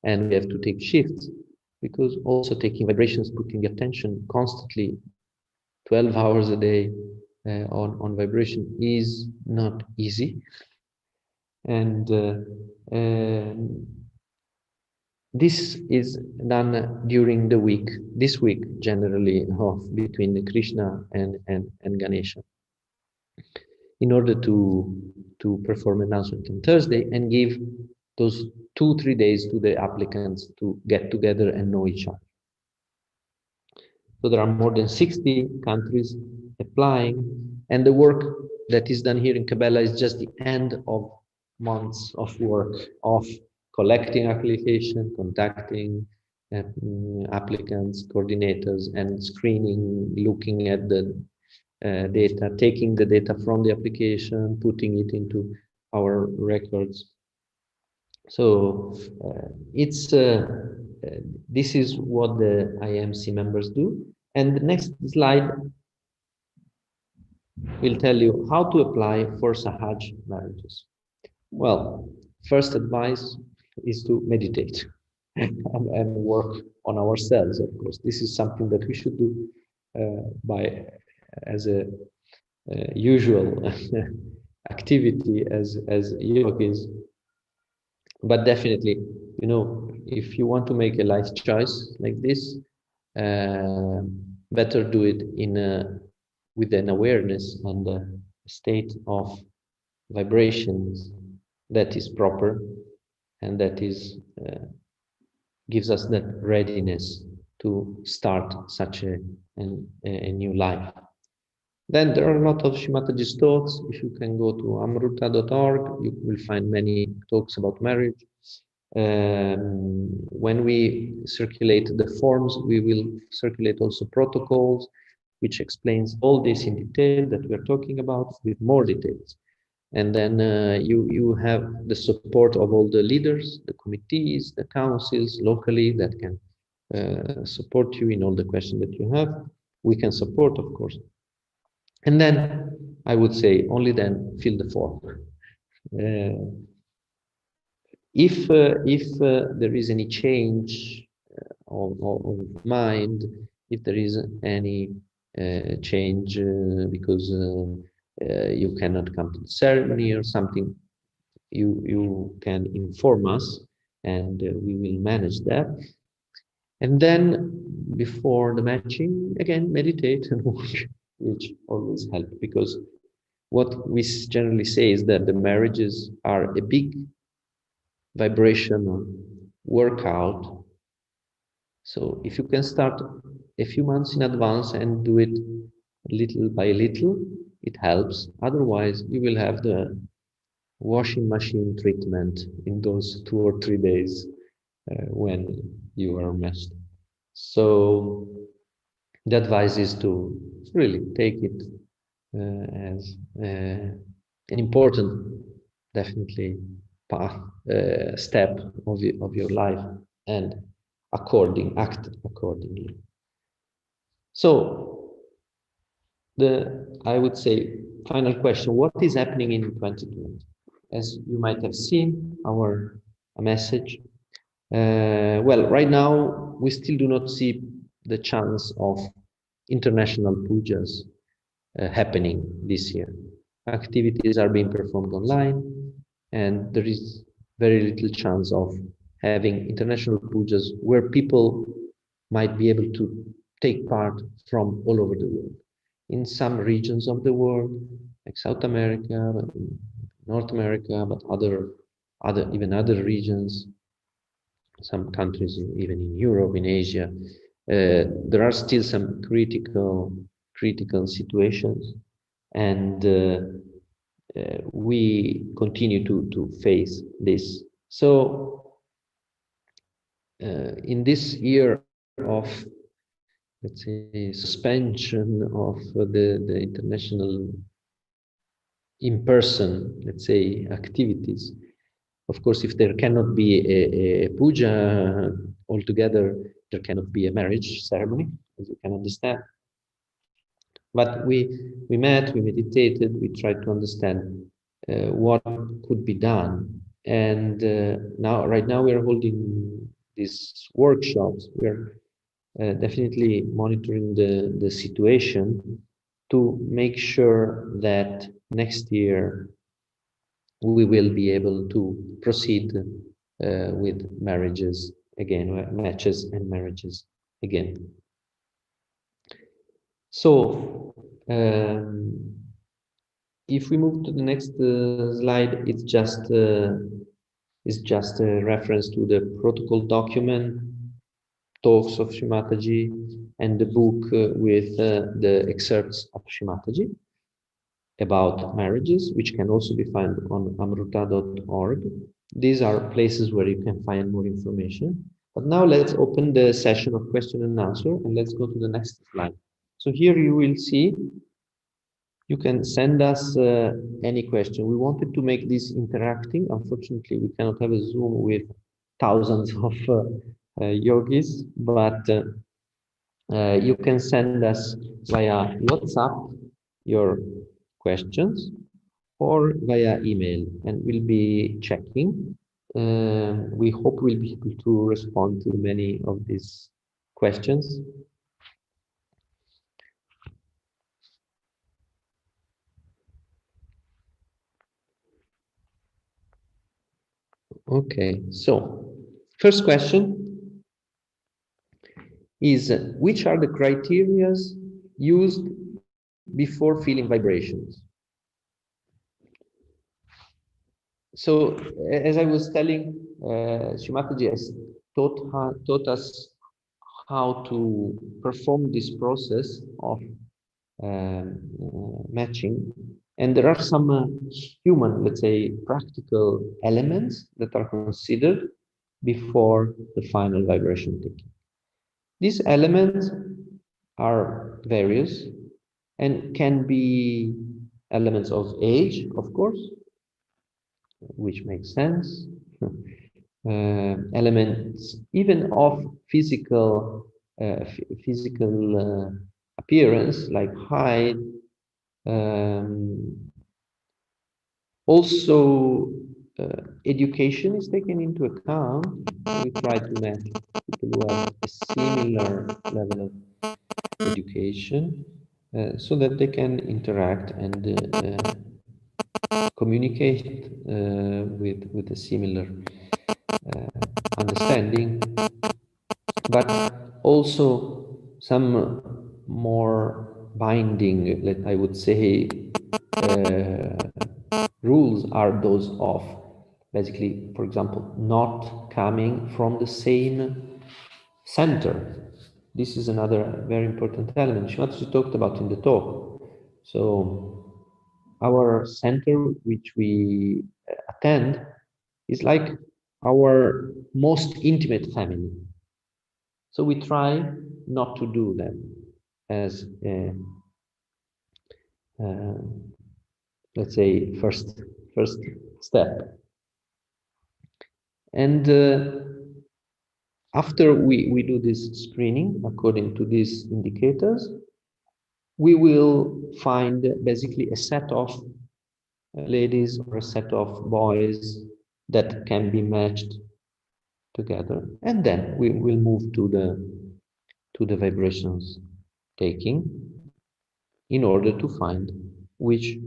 and we have to take shifts, because also taking vibrations, putting attention constantly 12 hours a day on vibration is not easy. And this is done during the week, this week generally, between Krishna and Ganesha, in order to perform announcement on Thursday and give those 2-3 days to the applicants to get together and know each other. So there are more than 60 countries applying, and the work that is done here in Cabela is just the end of months of work of collecting application, contacting applicants, coordinators, and screening, looking at the data, taking the data from the application, putting it into our records. So it's this is what the IMC members do. And the next slide will tell you how to apply for Sahaja marriages. Well, first advice is to meditate and work on ourselves, of course. This is something that we should do as a usual activity as yogis. But definitely, you know, if you want to make a life choice like this, better do it with an awareness and a state of vibrations that is proper and that is gives us that readiness to start such a new life. Then there are a lot of Shimataji's talks. If you can go to amruta.org, you will find many talks about marriage. When we circulate the forms, we will circulate also protocols, which explains all this in detail that we're talking about with more details. And then you have the support of all the leaders, the committees, the councils locally that can support you in all the questions that you have. We can support, of course. And then I would say only then fill the form. If there is any change of mind, if there is any change because you cannot come to the ceremony or something, you can inform us and we will manage that. And then before the matching, again, meditate and work, which always help, because what we generally say is that the marriages are a big vibrational workout. So if you can start a few months in advance and do it little by little, it helps. Otherwise, you will have the washing machine treatment in those 2 or 3 days when you are messed. So the advice is to really take it as an important, definitely, path, step of your life, and act accordingly. So I would say, final question: what is happening in 2020? As you might have seen our message. Well, right now we still do not see the chance of international pujas happening this year. Activities are being performed online, and there is very little chance of having international pujas where people might be able to take part from all over the world. In some regions of the world, like South America, North America, but even other regions, some countries, even in Europe, in Asia, there are still some critical situations, and we continue to face this. So in this year of, let's say, suspension of the international in-person, let's say, activities, of course, if there cannot be a puja altogether, there cannot be a marriage ceremony, as you can understand. But we met, we meditated, we tried to understand what could be done. And right now we are holding these workshops. We are definitely monitoring the situation to make sure that next year we will be able to proceed with marriages again, matches and marriages again. So, if we move to the next slide, it's just a reference to the protocol document, talks of Sri Mataji, and the book with the excerpts of Sri Mataji about marriages, which can also be found on amruta.org. These are places where you can find more information. But now let's open the session of question and answer, and let's go to the next slide. So here you will see, you can send us any question. We wanted to make this interacting. Unfortunately, we cannot have a Zoom with thousands of yogis, but you can send us via WhatsApp your questions or via email, and we'll be checking. We hope we'll be able to respond to many of these questions. Okay, so first question is, which are the criteria used before feeling vibrations? So, as I was telling, Sri Mataji has taught us how to perform this process of matching. And there are some human, let's say, practical elements that are considered before the final vibration taking. These elements are various and can be elements of age, of course, which makes sense. Elements even of physical appearance, like height. Also, education is taken into account. We try to match people who have a similar level of education, so that they can interact and communicate with a similar understanding, but also some more binding, I would say, rules are those of, basically, for example, not coming from the same center. This is another very important element Sri Mataji talked about in the talk. So our center, which we attend, is like our most intimate family. So we try not to do them as let's say, first step. And after we do this screening according to these indicators, we will find basically a set of ladies or a set of boys that can be matched together, and then we will move to the vibrations taking in order to find which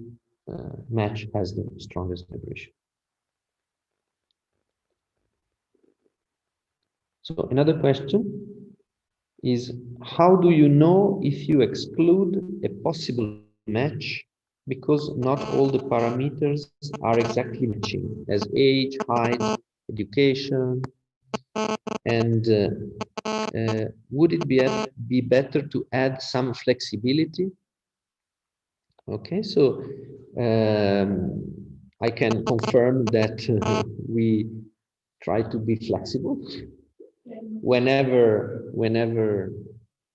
match has the strongest vibration. So another question is, how do you know if you exclude a possible match because not all the parameters are exactly matching, as age, height, education, and would it be better to add some flexibility? Okay, so I can confirm that we try to be flexible whenever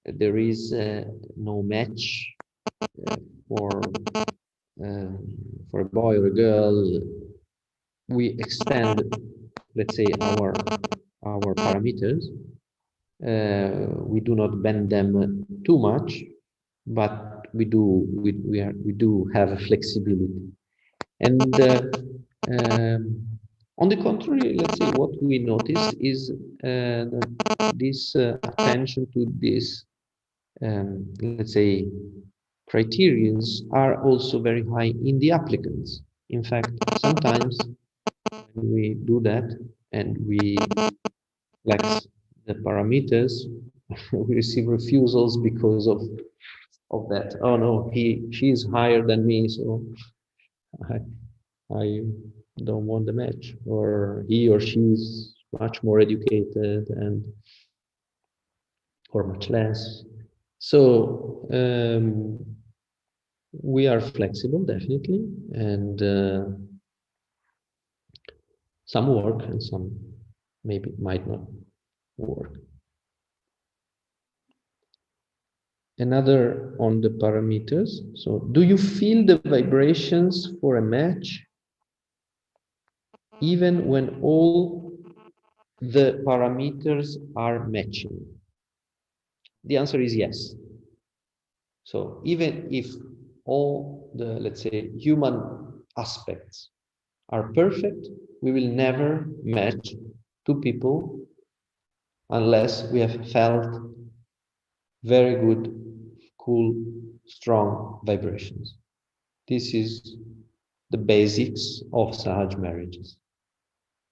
there is no match for a boy or a girl. We extend, let's say, our parameters. We do not bend them too much, but we do have flexibility. And on the contrary, let's say what we notice is this attention to this, let's say, criterions are also very high in the applicants. In fact, sometimes when we do that and we flex the parameters, we receive refusals because of that. Oh no, she's higher than me, so I don't want the match, or he or she's much more educated and or much less. So we are flexible, definitely, and some work and some maybe might not work. Another on the parameters. So do you feel the vibrations for a match even when all the parameters are matching? The answer is yes. So even if all the, let's say, human aspects are perfect, we will never match two people unless we have felt very good, cool, strong vibrations. This is the basics of Sahaja marriages.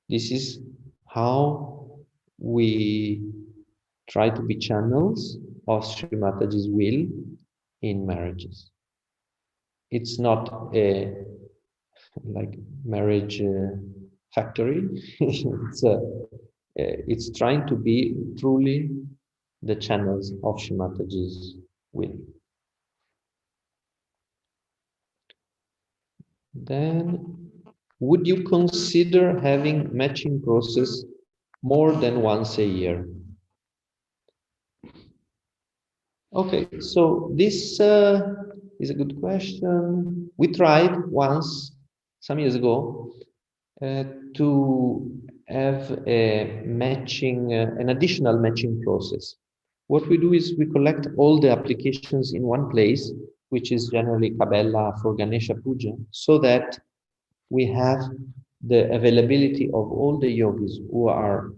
This is how we try to be channels of Sri Mataji's will in marriages. It's not a like marriage factory. It's trying to be truly the channels of Sri Mataji's will. Then, would you consider having matching process more than once a year? Okay, so this is a good question. We tried once, some years ago, to have a matching, an additional matching process. What we do is we collect all the applications in one place, which is generally Kabela for Ganesha Puja, so that we have the availability of all the yogis who are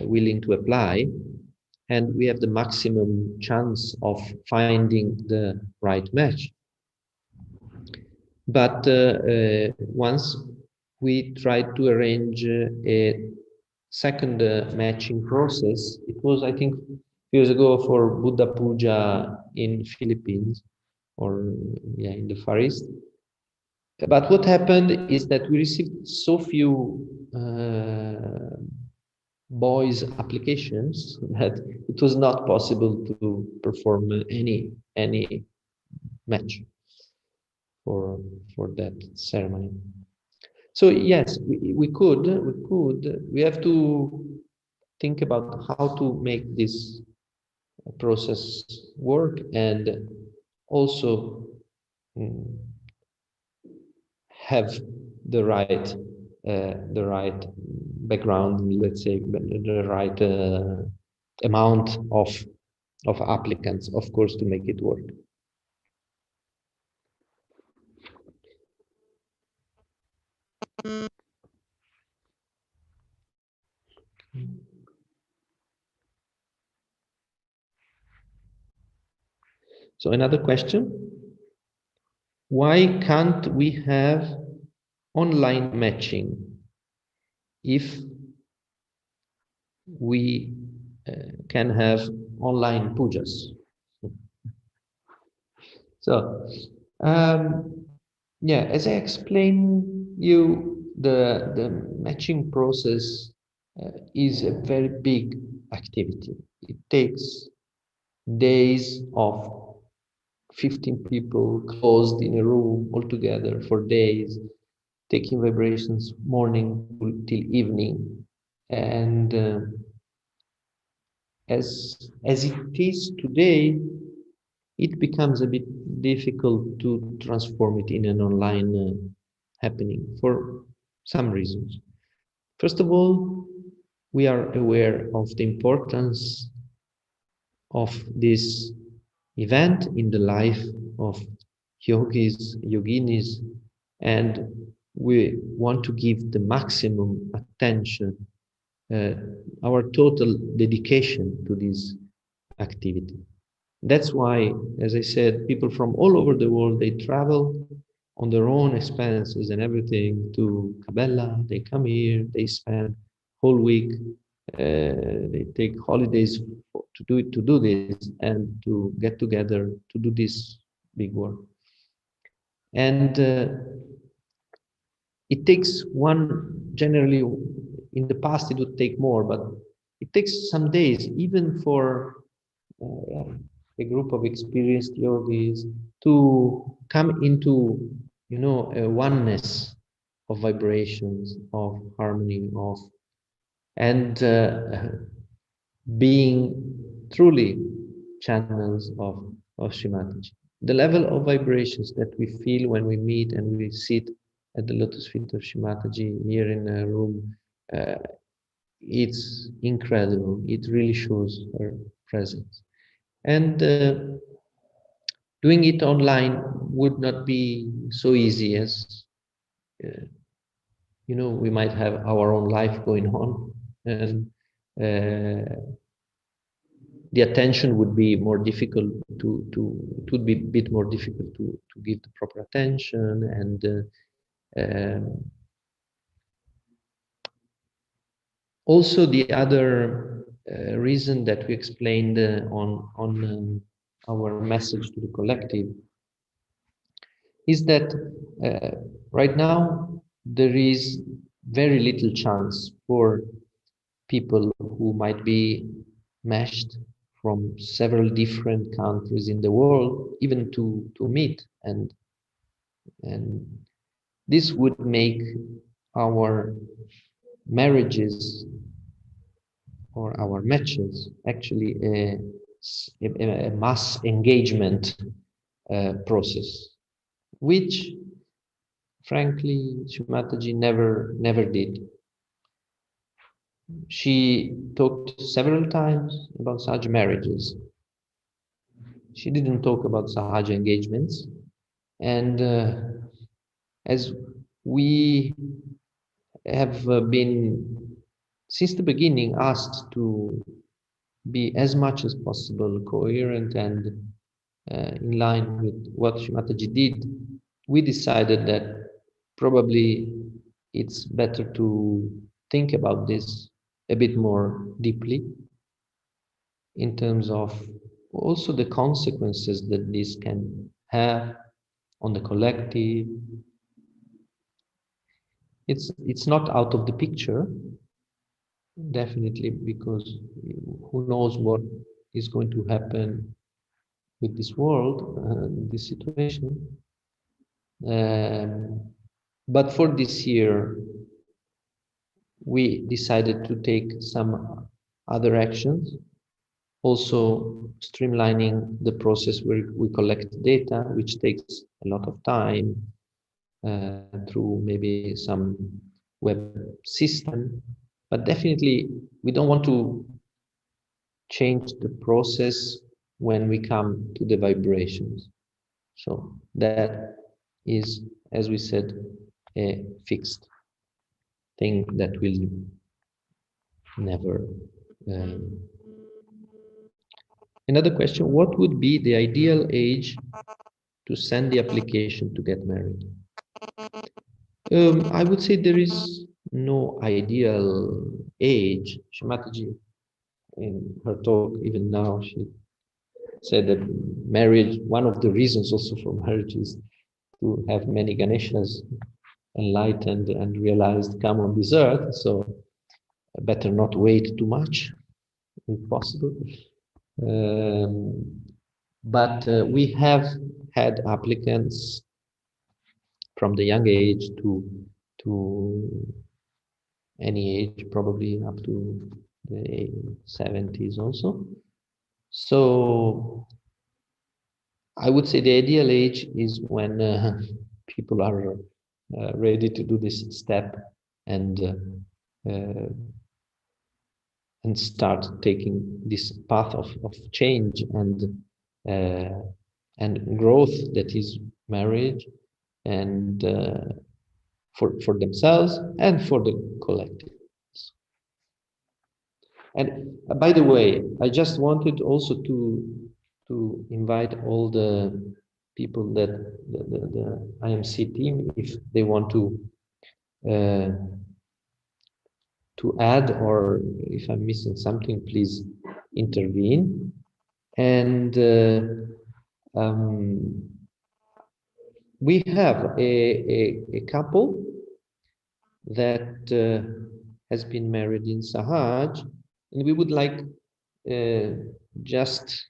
willing to apply, and we have the maximum chance of finding the right match. But once we tried to arrange a second matching process, it was, I think, years ago for Buddha Puja in Philippines, or yeah, in the Far East. But what happened is that we received so few boys applications that it was not possible to perform any match for that ceremony. So yes, we could. We have to think about how to make this process work, and also have the right background, let's say, the right amount of applicants, of course, to make it work. So another question: why can't we have online matching if we can have online pujas? So, yeah, as I explained you, the matching process is a very big activity. It takes days of 15 people closed in a room all together for days, taking vibrations morning till evening, and as it is today, it becomes a bit difficult to transform it in an online happening for some reasons. First of all, we are aware of the importance of this event in the life of yogis, yoginis, and we want to give the maximum attention, our total dedication to this activity. That's why, as I said, people from all over the world, they travel on their own expenses and everything to Cabela. They come here, they spend whole week, they take holidays to do this and to get together to do this big work. And it takes generally, in the past it would take more, but it takes some days, even for a group of experienced yogis to come into, a oneness of vibrations, of harmony, and being truly channels of Srimataji. The level of vibrations that we feel when we meet and we sit at the lotus feet of Srimataji here in a room, it's incredible. It really shows her presence. And doing it online would not be so easy as, we might have our own life going on, and the attention would be more difficult it would be a bit more difficult to give the proper attention, and also the other reason that we explained on our message to the collective is that right now there is very little chance for people who might be meshed from several different countries in the world even to meet, and this would make our marriages or our matches actually a mass engagement process, which frankly Srimataji never did. She talked several times about Sahaja marriages. She didn't talk about Sahaja engagements, and as we have been since the beginning asked to be as much as possible coherent and in line with what Srimataji did, we decided that probably it's better to think about this a bit more deeply in terms of also the consequences that this can have on the collective. It's not out of the picture, definitely, because who knows what is going to happen with this world, this situation. But for this year, we decided to take some other actions Also streamlining the process where we collect data, which takes a lot of time through maybe some web system. But definitely, we don't want to change the process when we come to the vibrations. So that is, as we said, a fixed thing that will never. Another question, what would be the ideal age to send the application to get married? I would say there is no ideal age. Shimataji, in her talk, even now, she said that marriage, one of the reasons also for marriage is to have many Ganeshas enlightened and realized come on this earth. So better not wait too much, if possible. But we have had applicants from the young age to any age, probably up to the 70s also. So I would say the ideal age is when people are ready to do this step and start taking this path of change and growth that is marriage, and for themselves and for the collective. And by the way, I just wanted also to invite all the people that the IMC team, if they want to add, or if I'm missing something, please intervene. And we have a couple that has been married in Sahaj, and we would like just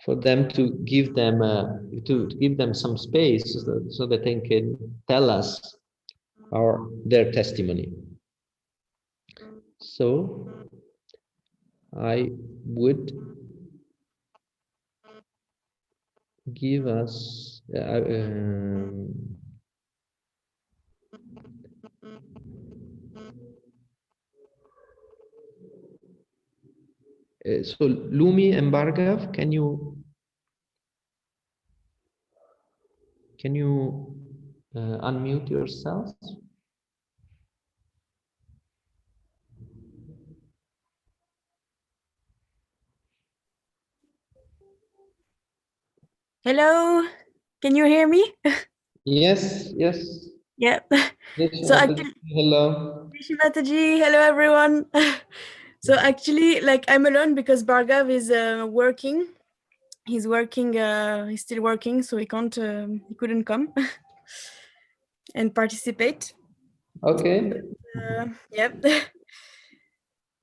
for them to give them some space so that they can tell us their testimony. So I would give us so Lumi and Bhargav, can you unmute yourselves? Hello, can you hear me? Yes, yes. Yeah. Yes, So actually, hello. Mataji, hello everyone. So actually, like, I'm alone because Bhargav is working. He's working. He's still working, so he can't. He couldn't come and participate. Okay. Yep.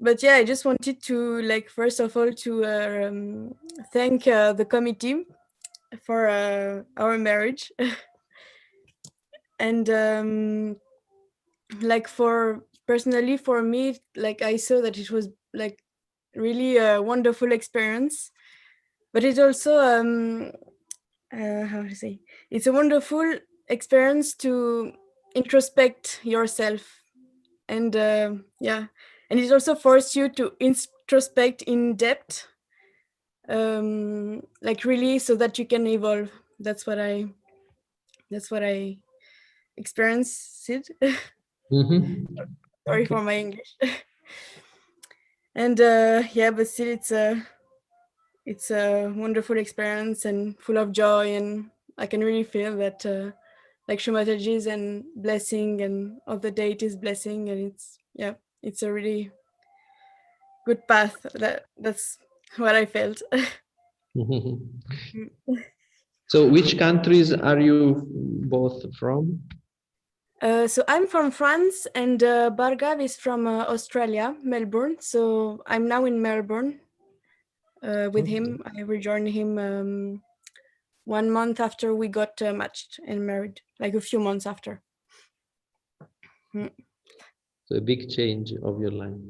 But yeah, I just wanted to, like, first of all, to thank the committee for our marriage. And like, for personally for me, like, I saw that it was like really a wonderful experience, but it also how to say, it's a wonderful experience to introspect yourself, and yeah, and it also forced you to introspect in depth, like, really, so that you can evolve. That's what I experienced it. Sorry for my English. And yeah, but still, it's a wonderful experience and full of joy, and I can really feel that like Shumataji's and blessing and all the deities blessing, and it's a really good path. That's what I felt. So which countries are you both from? So I'm from France, and Bhargav is from Australia, Melbourne. So I'm now in Melbourne with him. I rejoined him 1 month after we got matched and married, like a few months after. So a big change of your life.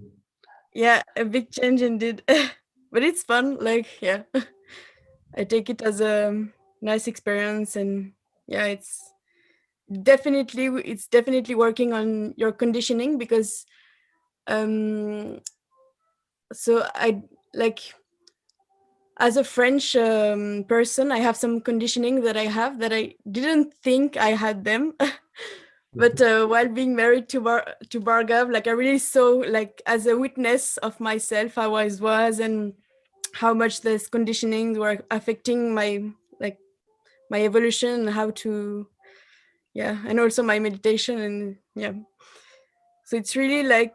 Yeah, a big change indeed. but it's fun. Like, yeah, I take it as a nice experience, and yeah, it's definitely working on your conditioning, because so I like, as a French person, I have some conditioning that I have that I didn't think I had them. But while being married to Bhargav, like I really saw, like as a witness of myself, how I was and how much these conditionings were affecting my, like, my evolution, and how to, yeah, and also my meditation, and yeah. So it's really like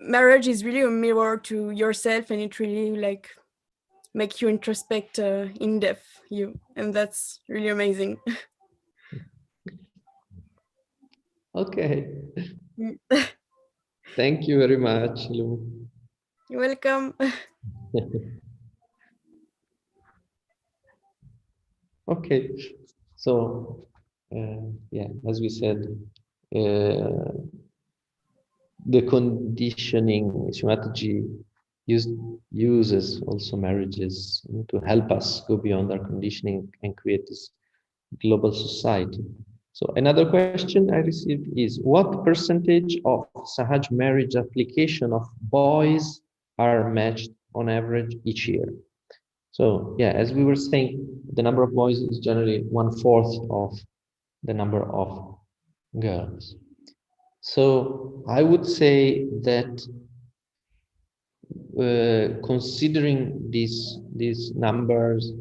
marriage is really a mirror to yourself, and it really like make you introspect in depth you, and that's really amazing. Okay. Thank you very much, Lu. You're welcome. Okay, so yeah, as we said, the conditioning strategy uses also marriages to help us go beyond our conditioning and create this global society. So another question I received is, what percentage of Sahaj marriage application of boys are matched on average each year? So yeah, as we were saying, the number of boys is generally 1/4 of the number of girls. So I would say that considering these numbers,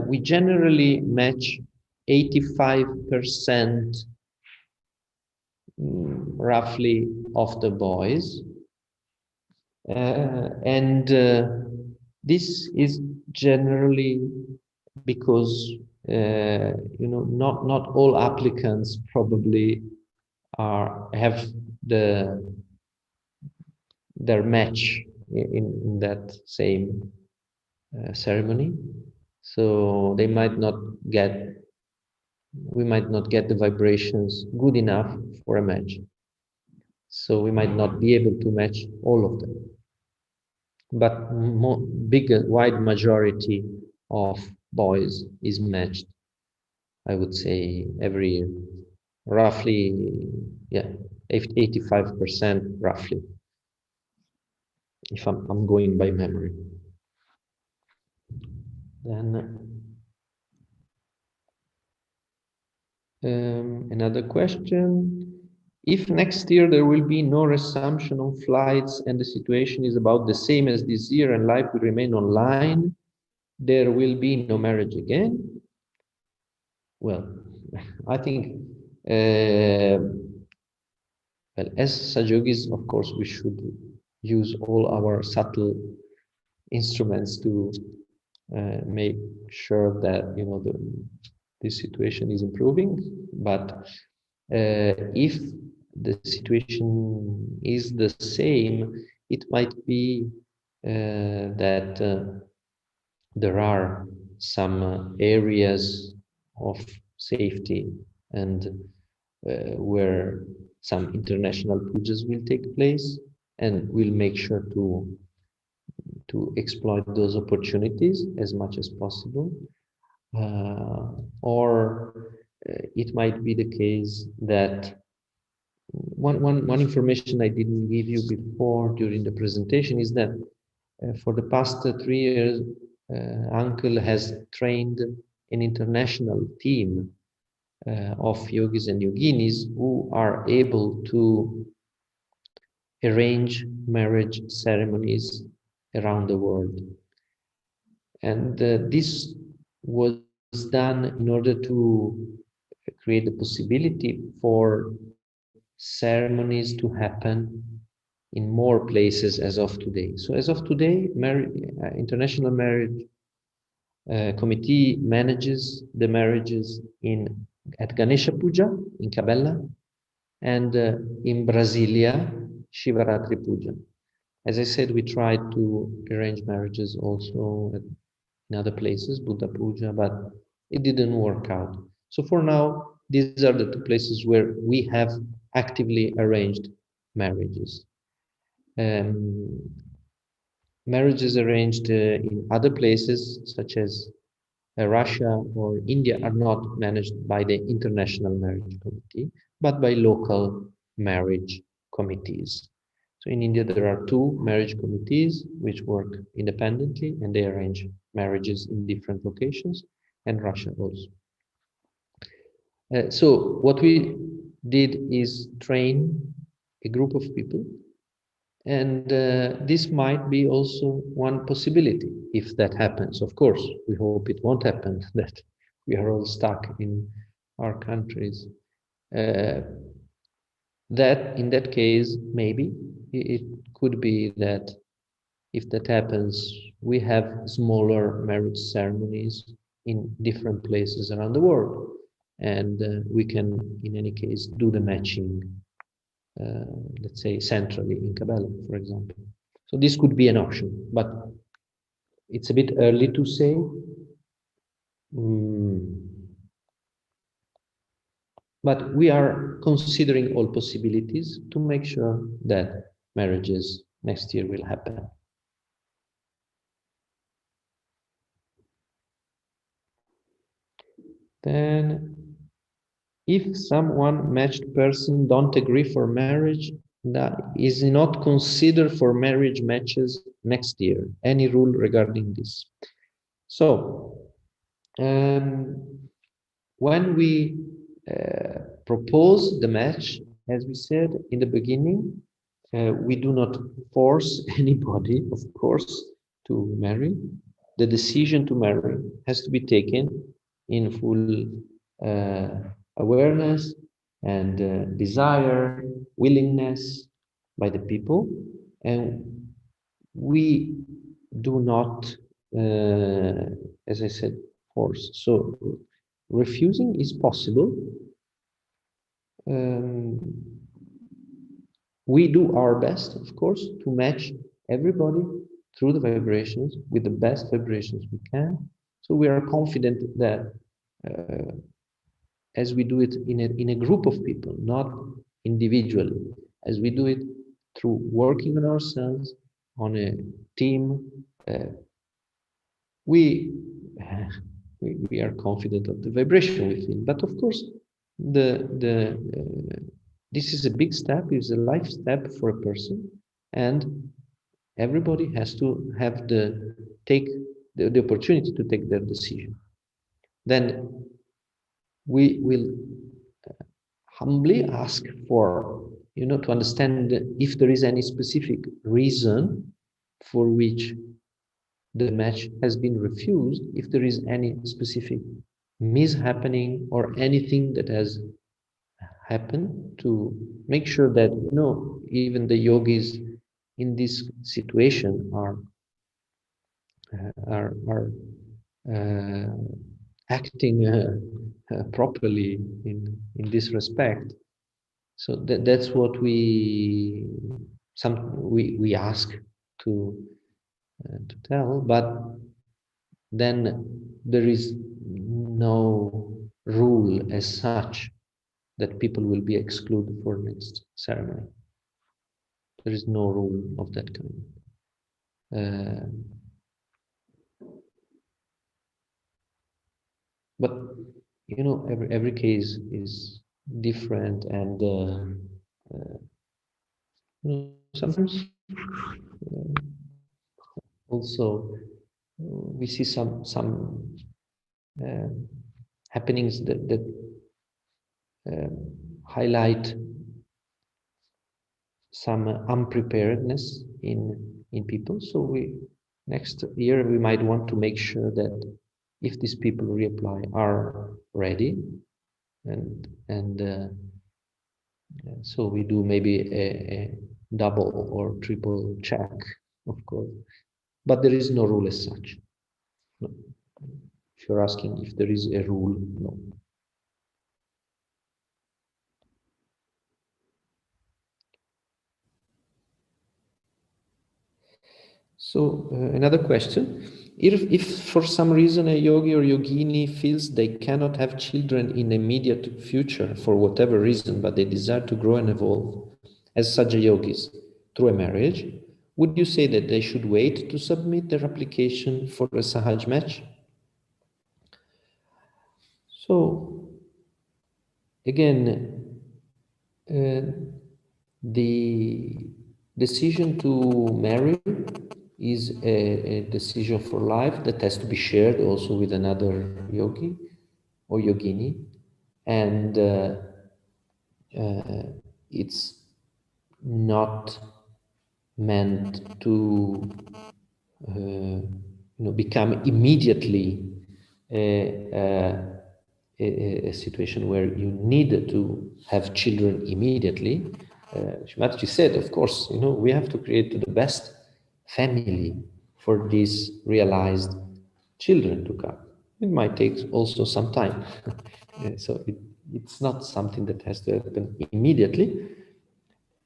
we generally match 85% roughly of the boys, and this is generally because you know, not all applicants probably have their match in that same ceremony, so they might not get, we might not get the vibrations good enough for a match, so we might not be able to match all of them, but wide majority of boys is matched, I would say, every year, roughly, yeah, 85% roughly, if I'm going by memory. Then another question. If next year there will be no resumption on flights and the situation is about the same as this year and life will remain online, there will be no marriage again? Well, I think, well, as Sajogis, of course, we should use all our subtle instruments to make sure that, you know, this situation is improving. But if the situation is the same, it might be that there are some areas of safety and where some international pujas will take place, and we'll make sure to exploit those opportunities as much as possible. Or it might be the case that one information I didn't give you before during the presentation is that for the past 3 years, Uncle has trained an international team of yogis and yoginis who are able to arrange marriage ceremonies around the world. And this was done in order to create the possibility for ceremonies to happen in more places as of today. So as of today, International Marriage Committee manages the marriages at Ganesha Puja in Cabela, and in Brasilia, Shivaratri Puja. As I said, we tried to arrange marriages also in other places, Buddha Puja, but it didn't work out. So for now, these are the 2 places where we have actively arranged marriages. marriages arranged in other places, such as Russia or India, are not managed by the International Marriage Committee, but by local marriage committees. So in India, there are 2 marriage committees which work independently, and they arrange marriages in different locations, and Russia also. So what we did is train a group of people, and this might be also one possibility if that happens. Of course, we hope it won't happen, that we are all stuck in our countries. That in that case, maybe it could be that if that happens, we have smaller marriage ceremonies in different places around the world, and we can, in any case, do the matching, let's say, centrally in Kabbalah, for example. So this could be an option, but it's a bit early to say. But we are considering all possibilities to make sure that marriages next year will happen. Then, if someone matched person don't agree for marriage, that is not considered for marriage matches next year. Any rule regarding this? So, when we propose the match, as we said in the beginning, we do not force anybody, of course, to marry. The decision to marry has to be taken in full awareness and desire, willingness by the people, and we do not, as I said, force. So refusing is possible. We do our best, of course, to match everybody through the vibrations with the best vibrations we can. So we are confident that as we do it in a group of people, not individually, as we do it through working on ourselves, on a team, we are confident of the vibration within. But of course, this is a big step, it's a life step for a person, and everybody has to have the opportunity to take their decision. Then we will humbly ask for, to understand if there is any specific reason for which the match has been refused, if there is any specific mishappening or anything that has happened, to make sure that even the yogis in this situation are acting properly in this respect. So that's what we ask to tell, but then there is no rule as such that people will be excluded for next ceremony. There is no rule of that kind. But every case is different, and sometimes also we see some happenings that highlight some unpreparedness in people. So next year we might want to make sure that if these people reapply are ready, and so we do maybe a double or triple check, of course, but there is no rule as such. No. If you're asking if there is a rule, no. So another question. If for some reason a yogi or yogini feels they cannot have children in the immediate future for whatever reason, but they desire to grow and evolve as Sahaja yogis through a marriage, would you say that they should wait to submit their application for a Sahaj match? So, again, the decision to marry is a decision for life that has to be shared also with another yogi or yogini, and it's not meant to become immediately a situation where you need to have children immediately. Shimataji said, of course, we have to create the best family for these realized children to come. It might take also some time. So it's not something that has to happen immediately.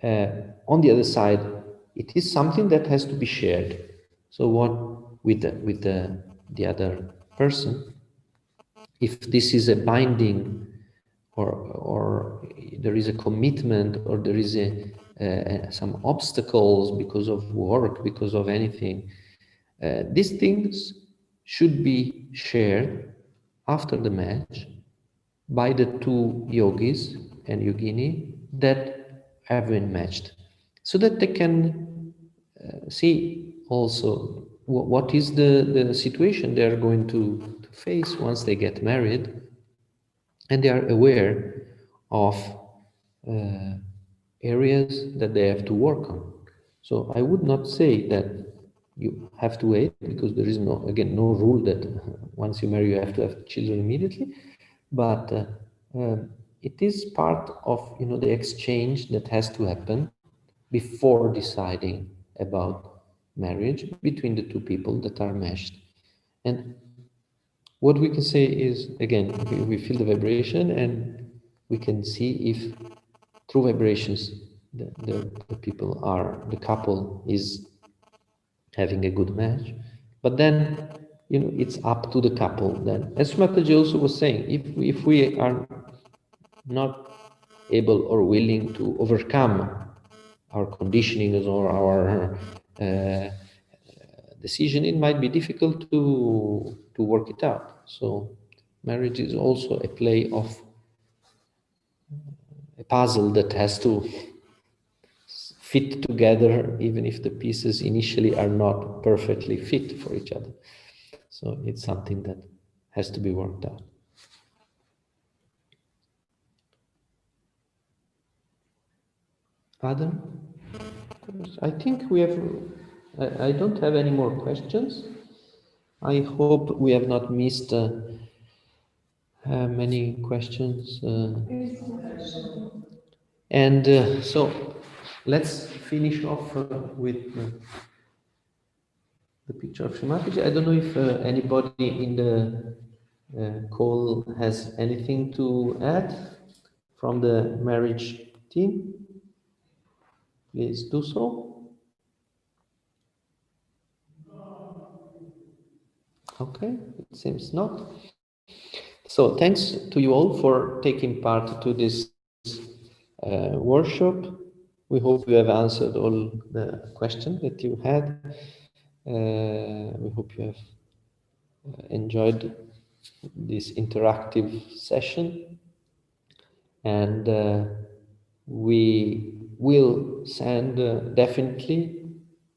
On the other side, it is something that has to be shared. So what with the other person, if this is a binding, or there is a commitment, or there is some obstacles because of work, because of anything, these things should be shared after the match by the two yogis and yogini that have been matched, so that they can see also what is the situation they are going to face once they get married, and they are aware of areas that they have to work on. So I would not say that you have to wait, because there is no rule that once you marry you have to have children immediately, but it is part of the exchange that has to happen before deciding about marriage between the two people that are meshed. And what we can say is, again, we feel the vibration and we can see if through vibrations the people are, the couple is having a good match. But then, it's up to the couple then. As Mataji also was saying, if we are not able or willing to overcome our conditionings or our decision, it might be difficult to work it out. So marriage is also a play of a puzzle that has to fit together, even if the pieces initially are not perfectly fit for each other. So it's something that has to be worked out. Other? I think we have, I don't have any more questions. I hope we have not missed many questions. And so let's finish off with the picture of Shrimataji. I don't know if anybody in the call has anything to add from the marriage team. Please do so. Okay, it seems not. So thanks to you all for taking part to this workshop. We hope you have answered all the questions that you had. We hope you have enjoyed this interactive session, and we will send definitely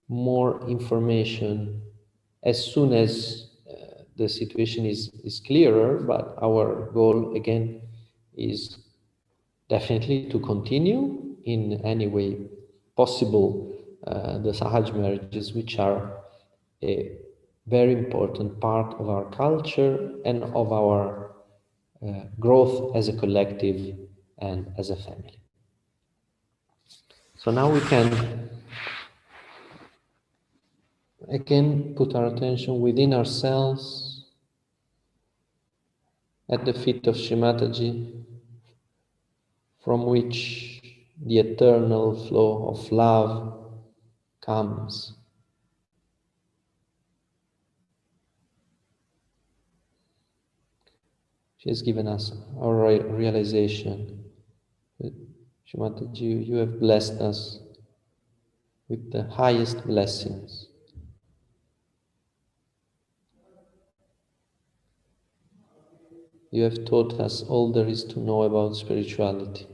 more information as soon as the situation is clearer, but our goal again is definitely to continue in any way possible the Sahaj marriages, which are a very important part of our culture and of our growth as a collective and as a family. So now we can again put our attention within ourselves at the feet of Shrimataji, from which the eternal flow of love comes. She has given us our realization. Shrimataji, you have blessed us with the highest blessings. You have taught us all there is to know about spirituality.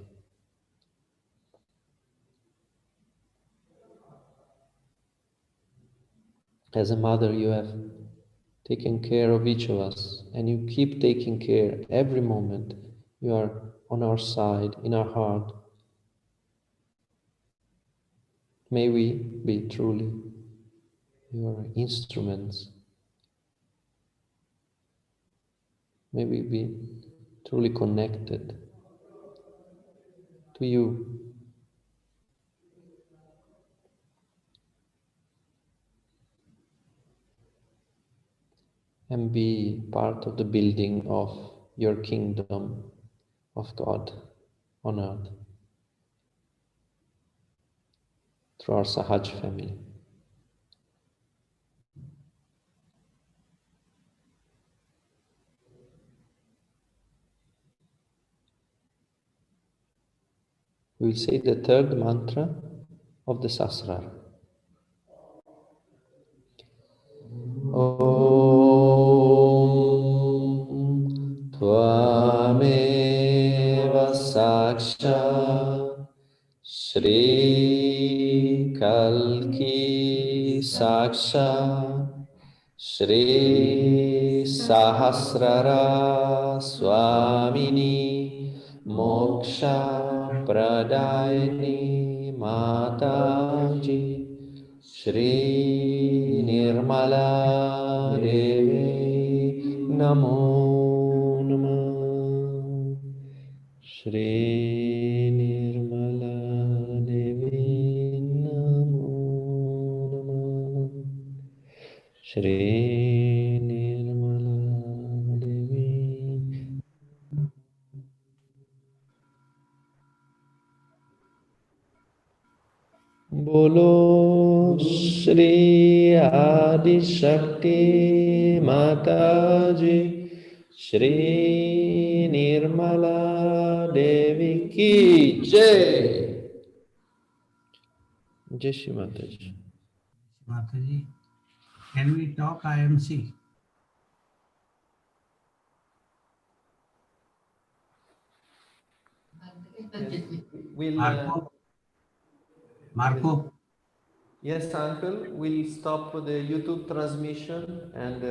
As a mother, you have taken care of each of us, and you keep taking care every moment. You are on our side, in our heart. May we be truly your instruments. May we be truly connected to you. And be part of the building of your kingdom of God on earth through our Sahaj family. We will say the third mantra of the Sahasrara. Om Tvameva Saksha Shri Kalki Saksha Shri Sahasrara Swamini Moksha Pradayani Mataji Shri Nirmala Devi Namo Namah Shri Nirmala Devi Namo Namah Shri Nirmala Devi. Bolo Shri Adi Shakti Mataji Shri Nirmala Devi Ki Jai. Jai Shri Mataji. Mataji, can we talk IMC? Marco? Yes, Uncle, we'll stop the YouTube transmission and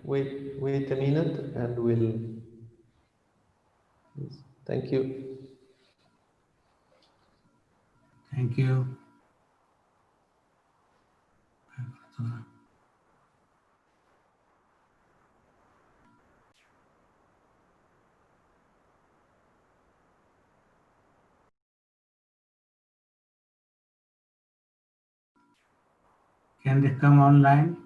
wait a minute and we'll. Thank you. Thank you. Can they come online?